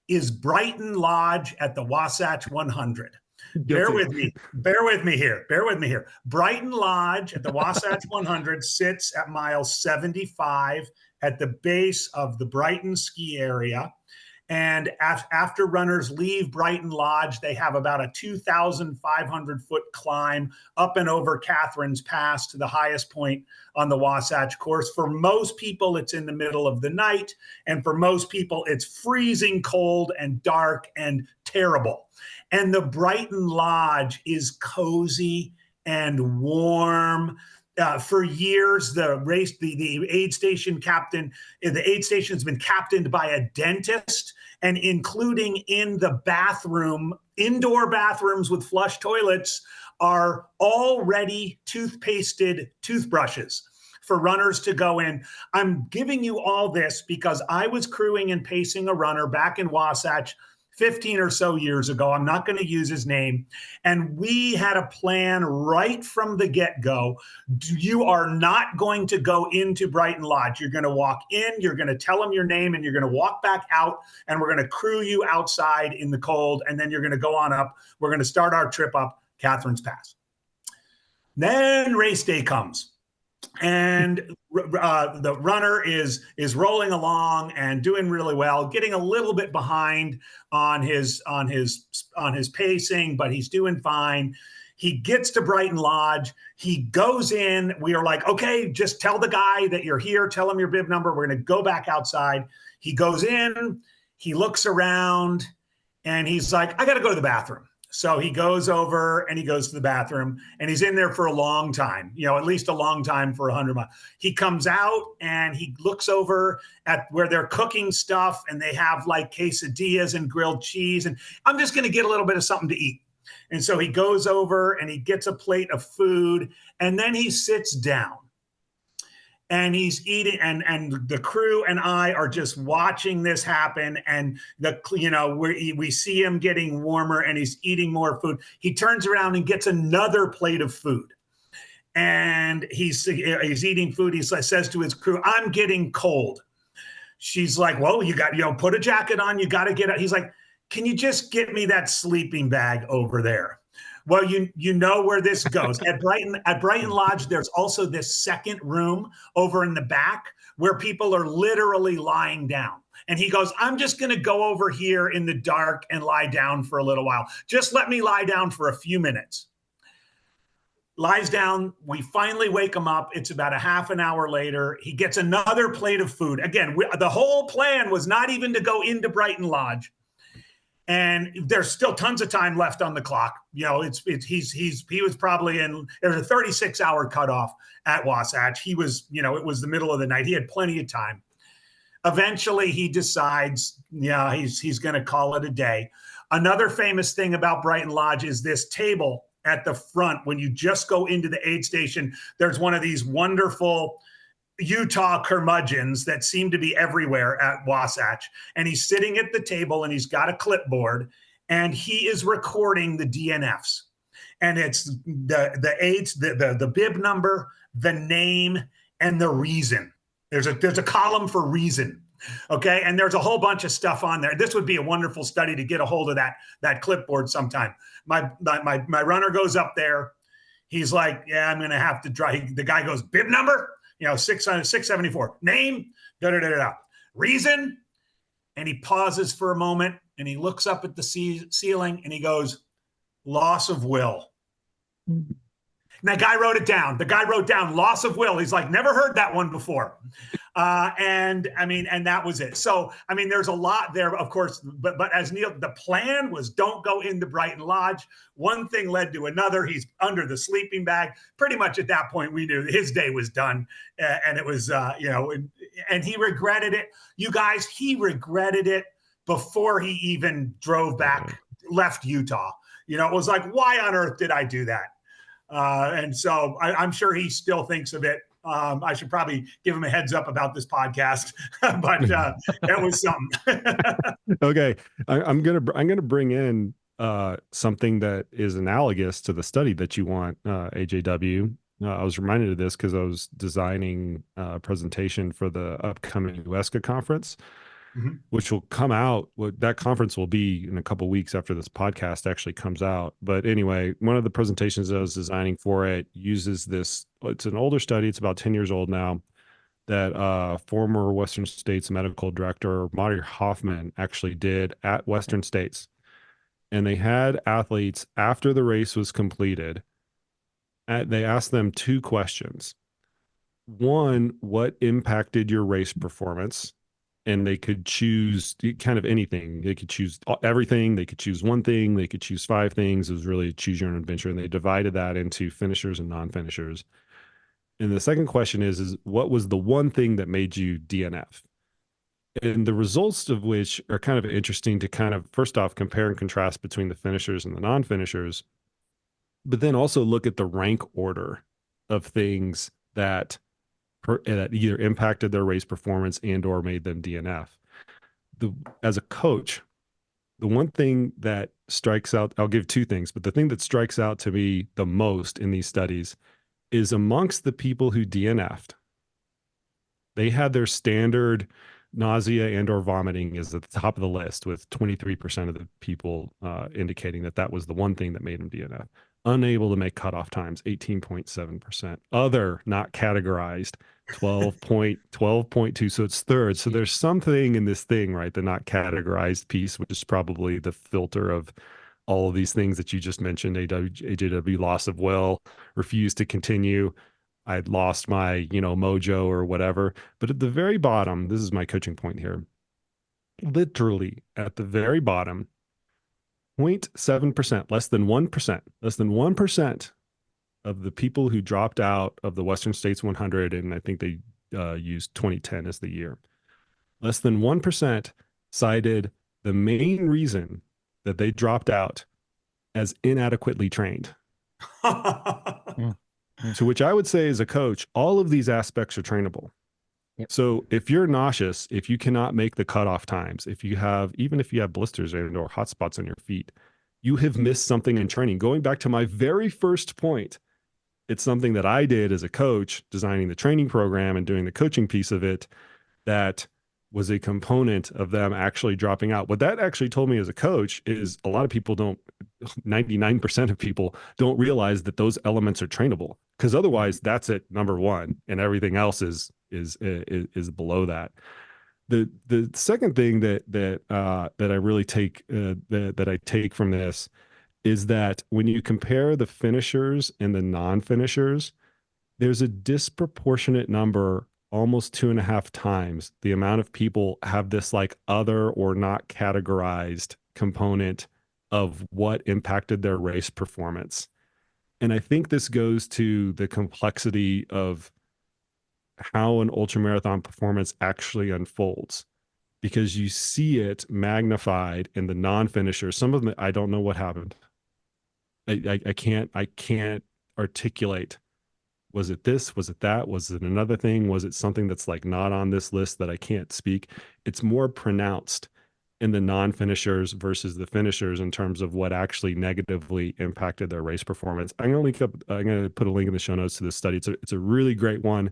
is Brighton Lodge at the Wasatch 100. Bear with me here. Brighton Lodge at the Wasatch 100 sits at mile 75 at the base of the Brighton ski area. And after runners leave Brighton Lodge, they have about a 2,500 foot climb up and over Catherine's Pass to the highest point on the Wasatch course. For most people, it's in the middle of the night. And for most people, it's freezing cold and dark and terrible. And the Brighton Lodge is cozy and warm. For years, the aid station has been captained by a dentist, and including in the bathroom, indoor bathrooms with flush toilets are already toothpasted toothbrushes for runners to go in. I'm giving you all this because I was crewing and pacing a runner back in Wasatch 15 or so years ago. I'm not going to use his name. And we had a plan right from the get-go. You are not going to go into Brighton Lodge. You're going to walk in, you're going to tell them your name, and you're going to walk back out, and we're going to crew you outside in the cold, and then you're going to go on up. We're going to start our trip up Catherine's Pass. Then race day comes. And the runner is rolling along and doing really well, getting a little bit behind on his pacing, but he's doing fine. He gets to Brighton Lodge. He goes in. We are like, okay, just tell the guy that you're here. Tell him your bib number. We're going to go back outside. He goes in. He looks around, and he's like, I got to go to the bathroom. So he goes over and he goes to the bathroom, and he's in there for a long time, at least a long time for 100 miles. He comes out and he looks over at where they're cooking stuff, and they have like quesadillas and grilled cheese. And I'm just going to get a little bit of something to eat. And so he goes over and he gets a plate of food, and then he sits down. And he's eating, and the crew and I are just watching this happen. And we see him getting warmer, and he's eating more food. He turns around and gets another plate of food, and he's eating food. He says to his crew, "I'm getting cold." She's like, "Well, you got put a jacket on. You got to get out." He's like, "Can you just get me that sleeping bag over there?" Well, you know where this goes. At Brighton Lodge, there's also this second room over in the back where people are literally lying down. And he goes, I'm just going to go over here in the dark and lie down for a little while. Just let me lie down for a few minutes. Lies down. We finally wake him up. It's about a half an hour later. He gets another plate of food. Again, the whole plan was not even to go into Brighton Lodge. And there's still tons of time left on the clock. He was probably in, there's a 36-hour cutoff at Wasatch. He was, it was the middle of the night. He had plenty of time. Eventually he decides, he's going to call it a day. Another famous thing about Brighton Lodge is this table at the front. When you just go into the aid station, there's one of these wonderful Utah curmudgeons that seem to be everywhere at Wasatch. And he's sitting at the table, and he's got a clipboard, and he is recording the DNFs. And it's the aids, the bib number, the name, and the reason. There's a column for reason. Okay. And there's a whole bunch of stuff on there. This would be a wonderful study to get a hold of that clipboard sometime. My runner goes up there. He's like, yeah, I'm going to have to drive. The guy goes, bib number? 674, name, reason. And he pauses for a moment, and he looks up at the ceiling, and he goes, loss of will. Mm-hmm. And that guy wrote it down. The guy wrote down loss of will. He's like, never heard that one before. And that was it. So, there's a lot there, of course, but as Neal, the plan was don't go into Brighton Lodge. One thing led to another. He's under the sleeping bag. Pretty much at that point, we knew his day was done. And it was, and he regretted it. You guys, he regretted it before he even drove back left Utah. You know, it was like, why on earth did I do that? And so I'm sure he still thinks of it. I should probably give him a heads up about this podcast, but it was something. Okay, I'm gonna bring in something that is analogous to the study that you want, AJW. I was reminded of this because I was designing a presentation for the upcoming UESCA conference, which will come out. That conference will be in a couple weeks after this podcast actually comes out. But anyway, one of the presentations I was designing for it uses this. It's an older study. It's about 10 years old now. That former Western States medical director Marty Hoffman actually did at Western States, and they had athletes after the race was completed. They asked them two questions. One, what impacted your race performance? And they could choose kind of anything. They could choose everything. They could choose one thing. They could choose five things. It was really choose your own adventure. And they divided that into finishers and non-finishers. And the second question is what was the one thing that made you DNF? And the results of which are kind of interesting to kind of, first off, compare and contrast between the finishers and the non-finishers, but then also look at the rank order of things that either impacted their race performance and or made them DNF. As a coach, the one thing that strikes out, I'll give two things, but the thing that strikes out to me the most in these studies is amongst the people who DNF'd, they had their standard nausea and or vomiting is at the top of the list, with 23% of the people indicating that was the one thing that made them DNF. Unable to make cutoff times, 18.7%. Other, not categorized, 12.2. So it's third. So there's something in this thing, right? The not categorized piece, which is probably the filter of all of these things that you just mentioned. AJW, loss of will, refused to continue. I'd lost my, mojo or whatever. But at the very bottom, this is my coaching point here. Literally at the very bottom, 0.7%, less than 1% of the people who dropped out of the Western States 100, and I think they used 2010 as the year, less than 1% cited the main reason that they dropped out as inadequately trained. To which I would say, as a coach, all of these aspects are trainable. Yep. So if you're nauseous, if you cannot make the cutoff times, even if you have blisters or hot spots on your feet, you have missed something in training. Going back to my very first point, it's something that I did as a coach, designing the training program and doing the coaching piece of it, that was a component of them actually dropping out. What that actually told me as a coach is a lot of people 99% of people don't realize that those elements are trainable, because otherwise that's at number one and everything else is below that. The second thing that I really take that I take from this is that when you compare the finishers and the non-finishers, there's a disproportionate number, almost 2.5 times the amount of people have this like other or not categorized component of what impacted their race performance. And I think this goes to the complexity of how an ultramarathon performance actually unfolds, because you see it magnified in the non-finishers. Some of them, I don't know what happened. I can't articulate. Was it this? Was it that? Was it another thing? Was it something that's like not on this list that I can't speak? It's more pronounced in the non-finishers versus the finishers in terms of what actually impacted their race performance. I'm going to put a link in the show notes to this study. It's a really great one.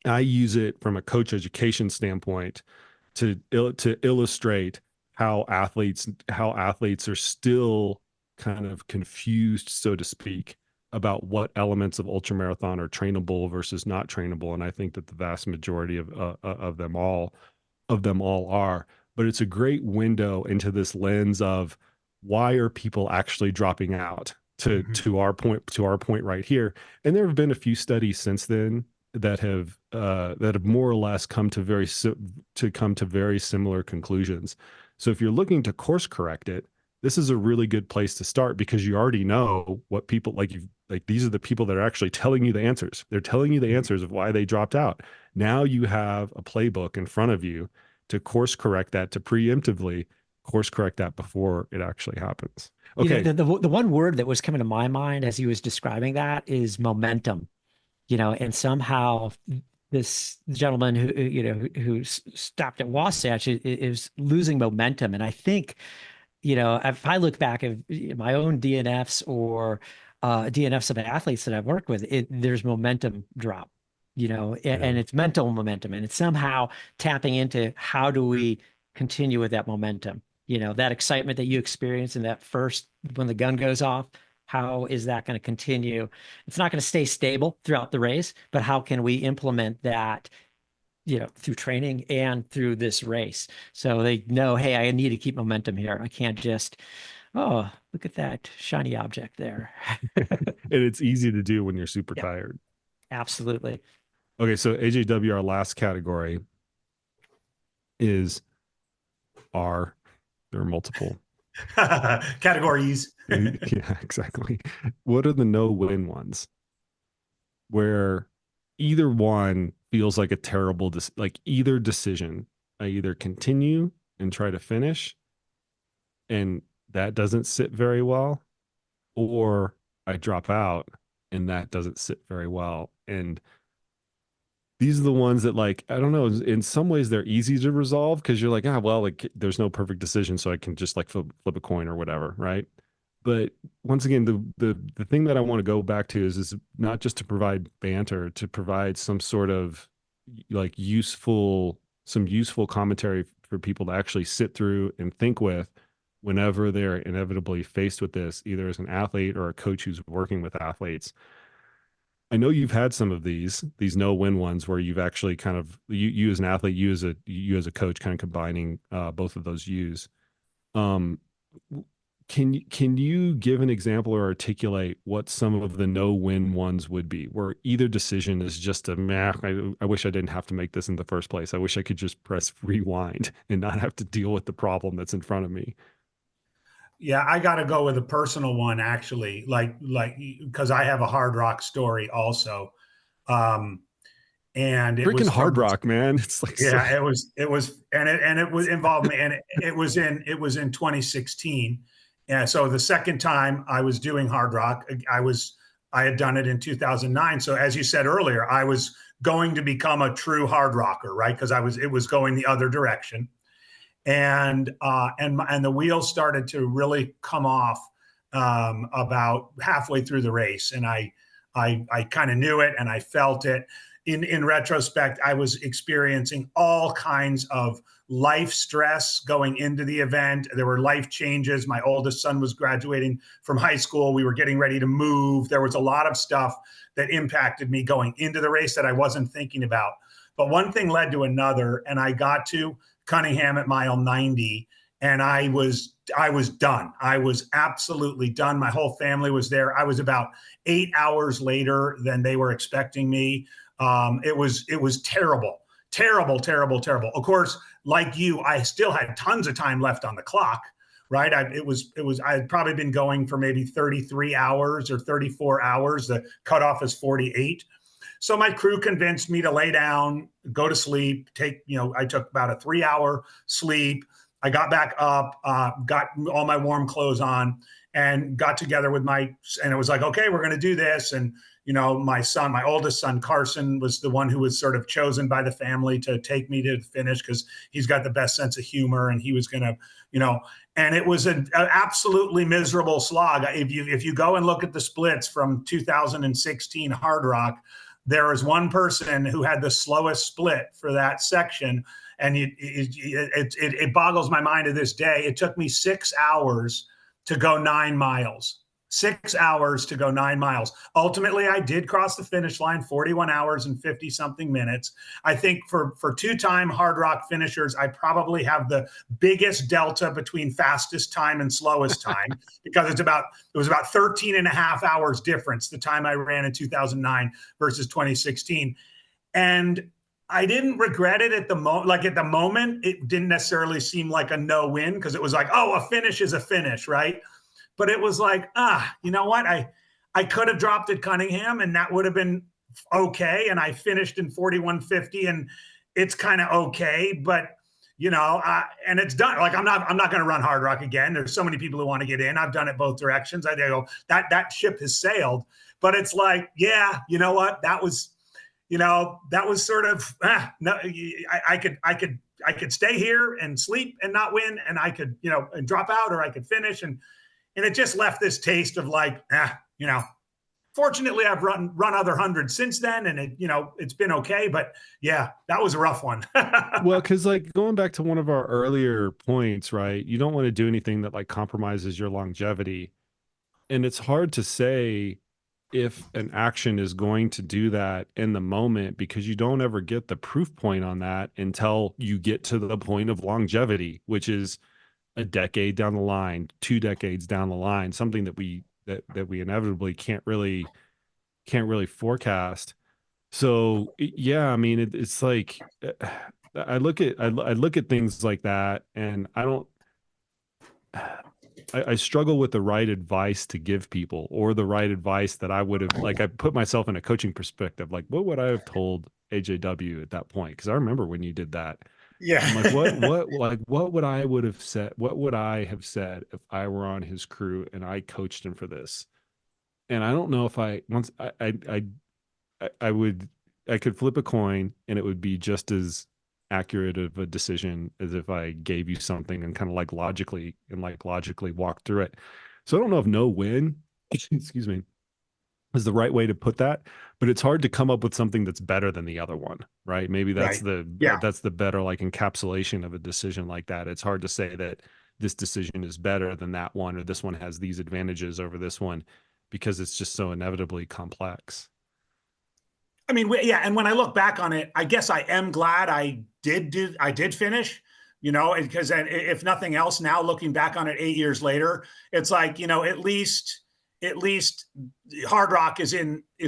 I use it from a coach education standpoint to illustrate how athletes are still kind of confused, so to speak, about what elements of ultramarathon are trainable versus not trainable. And I think that the vast majority of them all are. But it's a great window into this lens of why are people actually dropping out, to our point right here. And there have been a few studies since then that have more or less come to very similar conclusions. So if you're looking to course correct it, this is a really good place to start, because you already know what people these are the people that are actually telling you the answers. They're telling you the answers of why they dropped out. Now you have a playbook in front of you to course correct that, to preemptively course correct that before it actually happens. Okay. The one word that was coming to my mind as he was describing that is momentum, and somehow this gentleman who stopped at Wasatch is losing momentum. And I think, if I look back at my own DNFs or DNFs of athletes that I've worked with, there's momentum drop, and it's mental momentum, and it's somehow tapping into how do we continue with that momentum, that excitement that you experience in that first, when the gun goes off, how is that going to continue? It's not going to stay stable throughout the race, but how can we implement that, through training and through this race? So they know, hey, I need to keep momentum here. I can't just, oh, look at that shiny object there. And it's easy to do when you're super tired. Absolutely. Okay. So AJW, our last category is R. There are multiple categories. Yeah, exactly. What are the no-win ones? Where either one feels like a terrible, like either decision. I either continue and try to finish, and that doesn't sit very well, or I drop out and that doesn't sit very well. And these are the ones that, like, I don't know, in some ways they're easy to resolve because you're like, like there's no perfect decision, so I can just like flip a coin or whatever, right? But once again, the thing that I want to go back to is not just to provide banter, to provide some sort of like some useful commentary for people to actually sit through and think with whenever they're inevitably faced with this, either as an athlete or a coach who's working with athletes. I know you've had some of these no-win ones where you've actually kind of, you as an athlete, you as a coach, kind of combining both of those U's. Can you give an example or articulate what some of the no-win ones would be, where either decision is just a meh, I wish I didn't have to make this in the first place. I wish I could just press rewind and not have to deal with the problem that's in front of me. Yeah, I got to go with a personal one, actually, like because I have a hard rock story also. And it Freaking was hard rock, man. It's like, yeah, it was, and it was involved me, and it was in 2016. And so the second time I was doing hard rock, I had done it in 2009. So as you said earlier, I was going to become a true hard rocker, right? Because it was going the other direction. And the wheels started to really come off about halfway through the race, and I kind of knew it and I felt it. In retrospect, I was experiencing all kinds of life stress going into the event. There were life changes. My oldest son was graduating from high school. We were getting ready to move. There was a lot of stuff that impacted me going into the race that I wasn't thinking about. But one thing led to another, and I got to Cunningham at mile 90, and I was done. I was absolutely done. My whole family was there. I was about 8 hours later than they were expecting me. It was terrible. Of course, like you, I still had tons of time left on the clock, right? I had probably been going for maybe 33 hours or 34 hours. The cutoff is 48. So my crew convinced me to lay down, go to sleep, I took about a 3-hour sleep. I got back up, got all my warm clothes on, and got together and it was like, okay, we're going to do this. And, my oldest son, Carson, was the one who was sort of chosen by the family to take me to the finish because he's got the best sense of humor, and he was going to, and it was an absolutely miserable slog. If you go and look at the splits from 2016 Hard Rock, there was one person who had the slowest split for that section. And it boggles my mind to this day. It took me 6 hours to go 9 miles. 6 hours to go 9 miles. Ultimately, I did cross the finish line, 41 hours and 50 something minutes. I think for two-time hard rock finishers, I probably have the biggest delta between fastest time and slowest time because it was about 13 and a half hours difference the time I ran in 2009 versus 2016. And I didn't regret it at the moment. Like at the moment, it didn't necessarily seem like a no-win because it was like, oh, a finish is a finish, right? But it was like, you know what? I could have dropped at Cunningham and that would have been okay. And I finished in 41:50 and it's kind of okay. But, and it's done. Like I'm not going to run Hard Rock again. There's so many people who want to get in. I've done it both directions. I go that ship has sailed. But it's like, yeah, you know what? That was sort of no. I could stay here and sleep and not win, and I could and drop out, or I could finish, and it just left this taste of like, Fortunately, I've run other hundreds since then, and it's been okay. But yeah, that was a rough one. Well, because like going back to one of our earlier points, right? You don't want to do anything that like compromises your longevity, and it's hard to say if an action is going to do that in the moment, because you don't ever get the proof point on that until you get to the point of longevity, which is a decade down the line, 2 decades down the line, something that we inevitably can't really forecast. So yeah, I mean, it's like I look at things like that, and I struggle with the right advice to give people, or the right advice that I would have, like, I put myself in a coaching perspective, like what would I have told AJW at that point? Because I remember when you did that. Yeah. I'm like, what would I would have said? What would I have said if I were on his crew and I coached him for this? And I don't know if I could flip a coin and it would be just as accurate of a decision as if I gave you something and kind of like logically walk through it. So I don't know if no win, excuse me, is the right way to put that, but it's hard to come up with something that's better than the other one, right? Maybe that's that's the better like encapsulation of a decision like that. It's hard to say that this decision is better than that one, or this one has these advantages over this one, because it's just so inevitably complex. I mean, yeah. And when I look back on it, I guess I am glad I did finish, because if nothing else, now looking back on it 8 years later, it's like, at least Hard Rock is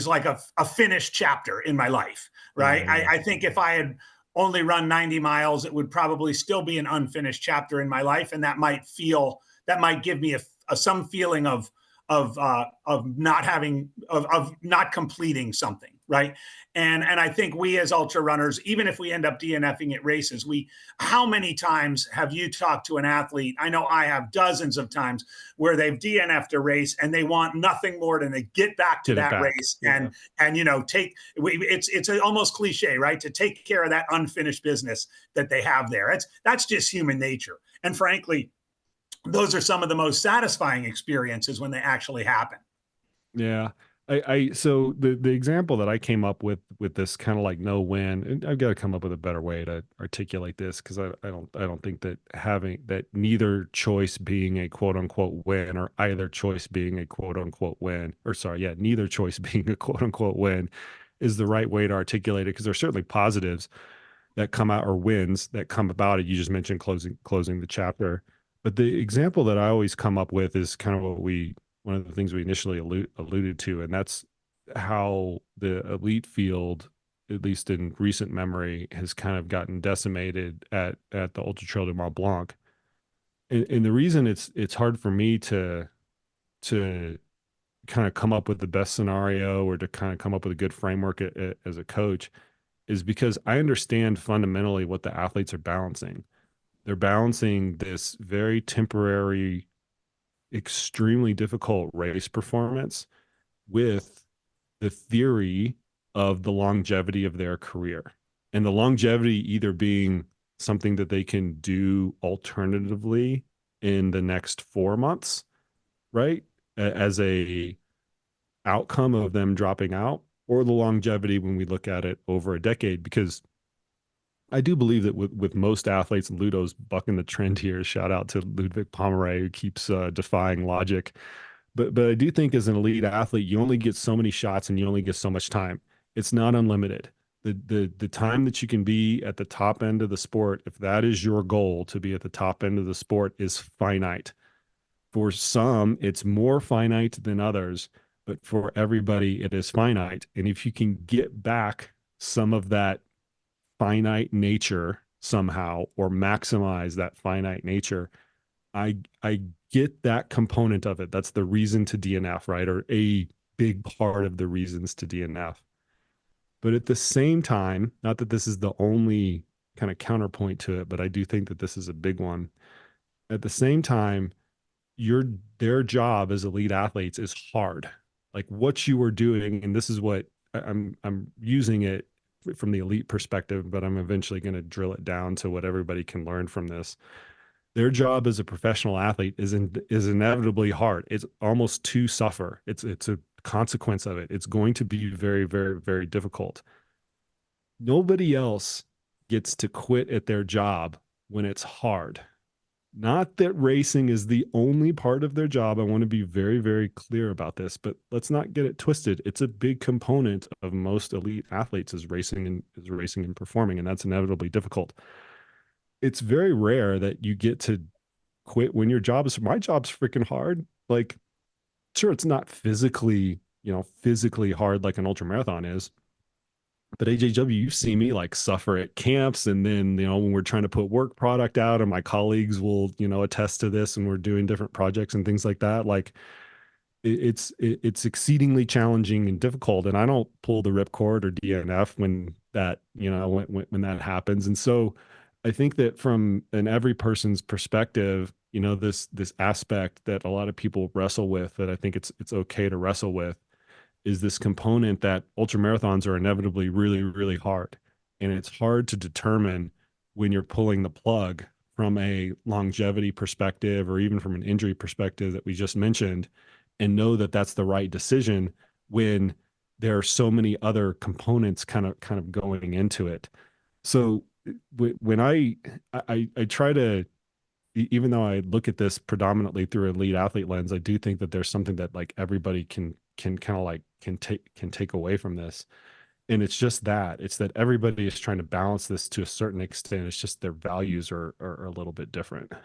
like a finished chapter in my life. Right. Yeah. I think if I had only run 90 miles, it would probably still be an unfinished chapter in my life. And that might give me some feeling of not completing something. Right. And I think we as ultra runners, even if we end up DNFing at races, how many times have you talked to an athlete? I know I have dozens of times where they've DNF'd a race and they want nothing more than to get back to that race and it's almost cliche, right? To take care of that unfinished business that they have there. That's just human nature. And frankly, those are some of the most satisfying experiences when they actually happen. Yeah. So the example that I came up with this kind of like no win, and I've got to come up with a better way to articulate this, because I don't think that having that neither choice being a quote unquote win, or either choice being a quote unquote win, or sorry, yeah, neither choice being a quote unquote win is the right way to articulate it, because there's certainly positives that come out, or wins that come about it. You just mentioned closing the chapter, but the example that I always come up with is kind of one of the things we initially alluded to, and that's how the elite field, at least in recent memory, has kind of gotten decimated at the Ultra Trail du Mont Blanc. And the reason it's hard for me to kind of come up with the best scenario, or to kind of come up with a good framework as a coach, is because I understand fundamentally what the athletes are balancing. They're balancing this very temporary, extremely difficult race performance with the theory of the longevity of their career, and the longevity either being something that they can do alternatively in the next 4 months, right, as a outcome of them dropping out, or the longevity when we look at it over a decade. Because I do believe that with most athletes, and Ludo's bucking the trend here, shout out to Ludwig Pomeray, who keeps defying logic. But I do think as an elite athlete, you only get so many shots and you only get so much time. It's not unlimited. The time that you can be at the top end of the sport, if that is your goal, to be at the top end of the sport, is finite. For some, it's more finite than others, but for everybody, it is finite. And if you can get back some of that finite nature somehow, or maximize that finite nature, I get that component of it. That's the reason to DNF, right? Or a big part of the reasons to DNF. But at the same time, not that this is the only kind of counterpoint to it, but I do think that this is a big one. At the same time, their job as elite athletes is hard. Like what you are doing, and this is what I'm using it from the elite perspective, but I'm eventually going to drill it down to what everybody can learn from this. Their job as a professional athlete is inevitably hard. It's almost to suffer. It's a consequence of it. It's going to be very, very, very difficult. Nobody else gets to quit at their job when it's hard. Not that racing is the only part of their job. I want to be very, very clear about this, but let's not get it twisted. It's a big component of most elite athletes is racing and performing, and that's inevitably difficult. It's very rare that you get to quit when my job's freaking hard. Like, sure, it's not physically hard like an ultra marathon is, but AJW, you see me like suffer at camps. And then, when we're trying to put work product out, and my colleagues will, attest to this, and we're doing different projects and things like that. Like it's exceedingly challenging and difficult. And I don't pull the ripcord or DNF when that, when that happens. And so I think that from every person's perspective, this aspect that a lot of people wrestle with, that I think it's okay to wrestle with, is this component that ultra marathons are inevitably really, really hard. And it's hard to determine when you're pulling the plug from a longevity perspective, or even from an injury perspective that we just mentioned, and know that that's the right decision when there are so many other components kind of going into it. So when I try to, even though I look at this predominantly through an elite athlete lens, I do think that there's something that like everybody can kind of like can take away from this. And it's just that everybody is trying to balance this to a certain extent. It's just their values are a little bit different. I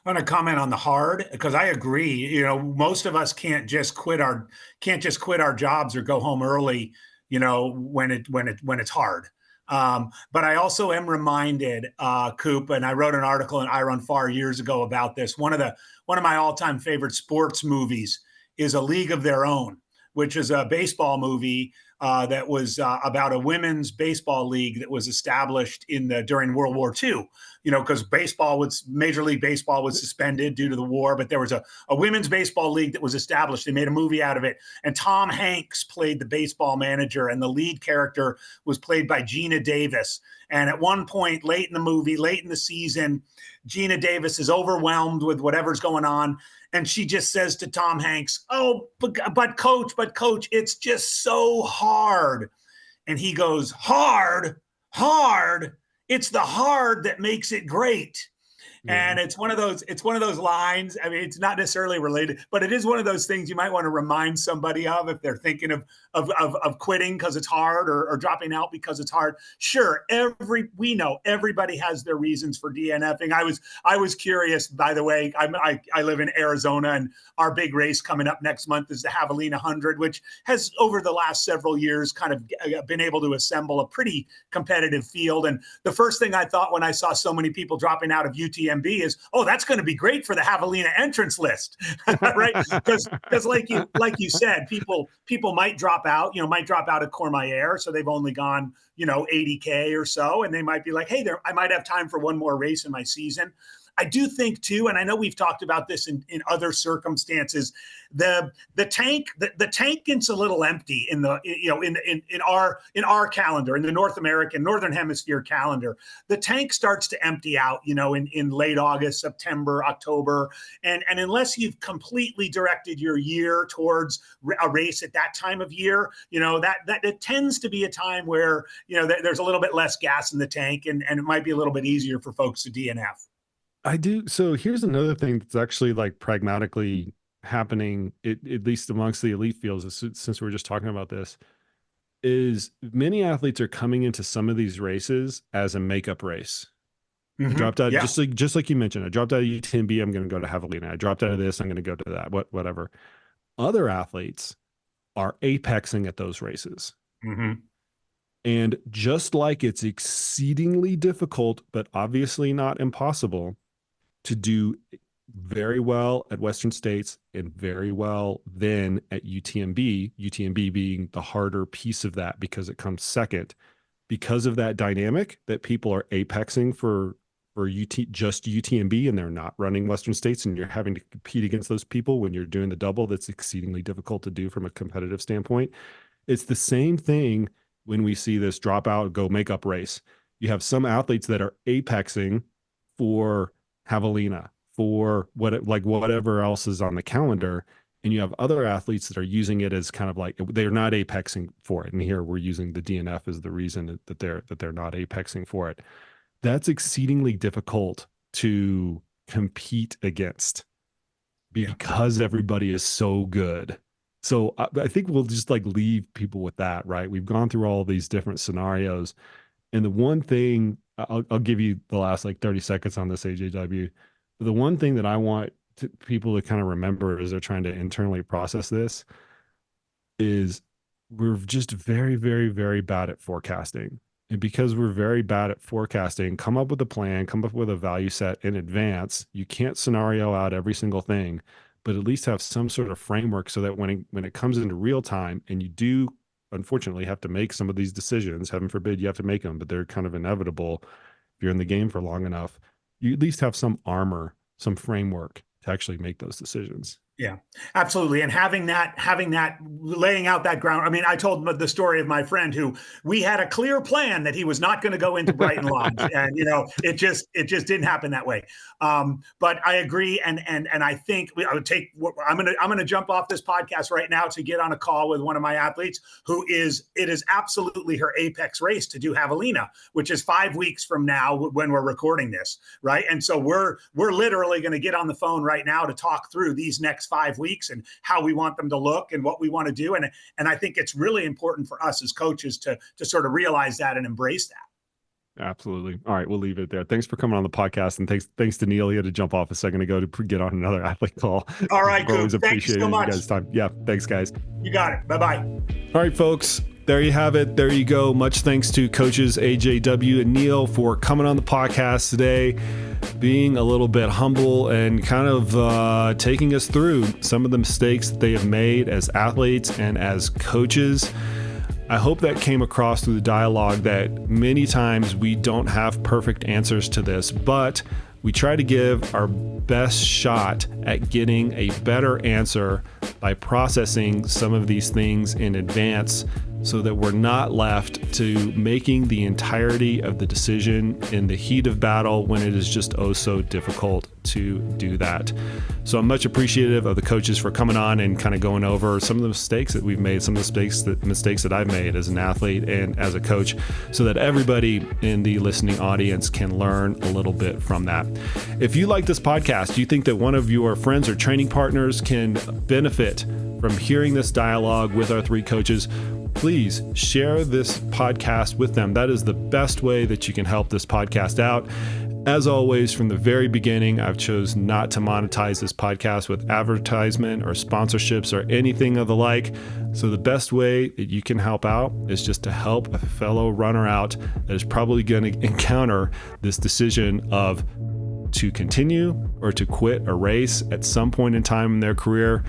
want to comment on the hard, because I agree. Most of us can't just quit our jobs or go home early, when it's hard. But I also am reminded, Koop, and I wrote an article in iRun Far years ago about this. One of my all-time favorite sports movies is A League of Their Own, which is a baseball movie that was about a women's baseball league that was established during World War II. Because Major League Baseball was suspended due to the war, but there was a women's baseball league that was established. They made a movie out of it, and Tom Hanks played the baseball manager, and the lead character was played by Gina Davis. And at one point, late in the movie, late in the season, Gina Davis is overwhelmed with whatever's going on, and she just says to Tom Hanks, "Oh, but coach, it's just so hard." And he goes, "Hard, hard. It's the hard that makes it great." And it's one of those lines. I mean, it's not necessarily related, but it is one of those things you might want to remind somebody of if they're thinking of quitting because it's hard, or dropping out because it's hard. Sure, we know everybody has their reasons for DNFing. I was curious, by the way. I live in Arizona, and our big race coming up next month is the Javelina 100, which has over the last several years kind of been able to assemble a pretty competitive field. And the first thing I thought when I saw so many people dropping out of UTMB is, oh, that's going to be great for the Javelina entrance list, right? Because like you said, people might drop out at Courmayeur, so they've only gone 80K or so, and they might be like, hey, I might have time for one more race in my season. I do think too, and I know we've talked about this in other circumstances, the tank gets a little empty in our calendar, in the Northern Hemisphere calendar. The tank starts to empty out, in late August, September, October, and unless you've completely directed your year towards a race at that time of year, that it tends to be a time where there's a little bit less gas in the tank, and it might be a little bit easier for folks to DNF. I do. So here's another thing that's actually like pragmatically happening, at least amongst the elite fields, since we're just talking about this, is many athletes are coming into some of these races as a makeup race. I dropped out, just like you mentioned, I dropped out of UTMB, I'm going to go to Javelina. I dropped out of this, I'm going to go to that, whatever. Other athletes are apexing at those races. And just like it's exceedingly difficult, but obviously not impossible, to do very well at Western States and very well then at UTMB being the harder piece of that because it comes second. because of that dynamic that people are apexing for just UTMB and they're not running Western States, and you're having to compete against those people when you're doing the double. That's exceedingly difficult to do from a competitive standpoint. It's the same thing when we see this dropout, go makeup race. You have some athletes that are apexing for javelina, for whatever else is on the calendar. And you have other athletes that are using it as kind of like, they're not apexing for it. And here we're using the DNF as the reason that they're not apexing for it. That's exceedingly difficult to compete against because everybody is so good. So I think we'll just like leave people with that, right? We've gone through all these different scenarios. And the one thing, I'll give you the last like 30 seconds on this, AJW. The one thing that I want people to kind of remember as they're trying to internally process this is we're just very, very, very bad at forecasting. And because we're very bad at forecasting, come up with a plan, come up with a value set in advance. You can't scenario out every single thing, but at least have some sort of framework so that when it comes into real time and you do unfortunately have to make some of these decisions, heaven forbid you have to make them, but they're kind of inevitable if you're in the game for long enough, you at least have some armor, some framework to actually make those decisions. Yeah, absolutely. And having that, laying out that ground. I mean, I told the story of my friend who we had a clear plan that he was not going to go into Brighton Lodge, and it just didn't happen that way. But I agree, and I think I would take. I'm gonna jump off this podcast right now to get on a call with one of my athletes it is absolutely her apex race to do javelina, which is 5 weeks from now when we're recording this, right? And so we're literally going to get on the phone right now to talk through these next 5 weeks and how we want them to look and what we want to do. And I think it's really important for us as coaches to sort of realize that and embrace that. Absolutely. All right, we'll leave it there. Thanks for coming on the podcast, and thanks to Neal. He had to jump off a second ago to get on another athlete call. All right, Always Koop. Thank you so much. You guys' time. Yeah, thanks, guys. You got it. Bye-bye. All right, folks. There you have it. There you go. Much thanks to coaches AJW and Neal for coming on the podcast today, being a little bit humble and kind of taking us through some of the mistakes that they have made as athletes and as coaches. I hope that came across through the dialogue that many times we don't have perfect answers to this, but we try to give our best shot at getting a better answer by processing some of these things in advance so that we're not left to making the entirety of the decision in the heat of battle when it is just oh so difficult to do that. So I'm much appreciative of the coaches for coming on and kind of going over some of the mistakes that we've made, some of the mistakes that I've made as an athlete and as a coach, so that everybody in the listening audience can learn a little bit from that. If you like this podcast, do you think that one of your friends or training partners can benefit from hearing this dialogue with our three coaches? Please share this podcast with them. That is the best way that you can help this podcast out. As always, from the very beginning, I've chosen not to monetize this podcast with advertisement or sponsorships or anything of the like. So the best way that you can help out is just to help a fellow runner out that is probably going to encounter this decision of to continue or to quit a race at some point in time in their career.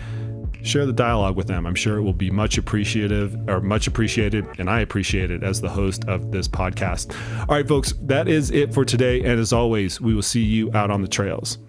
Share the dialogue with them. I'm sure it will be much appreciated, and I appreciate it as the host of this podcast. All right, folks, that is it for today. And as always, we will see you out on the trails.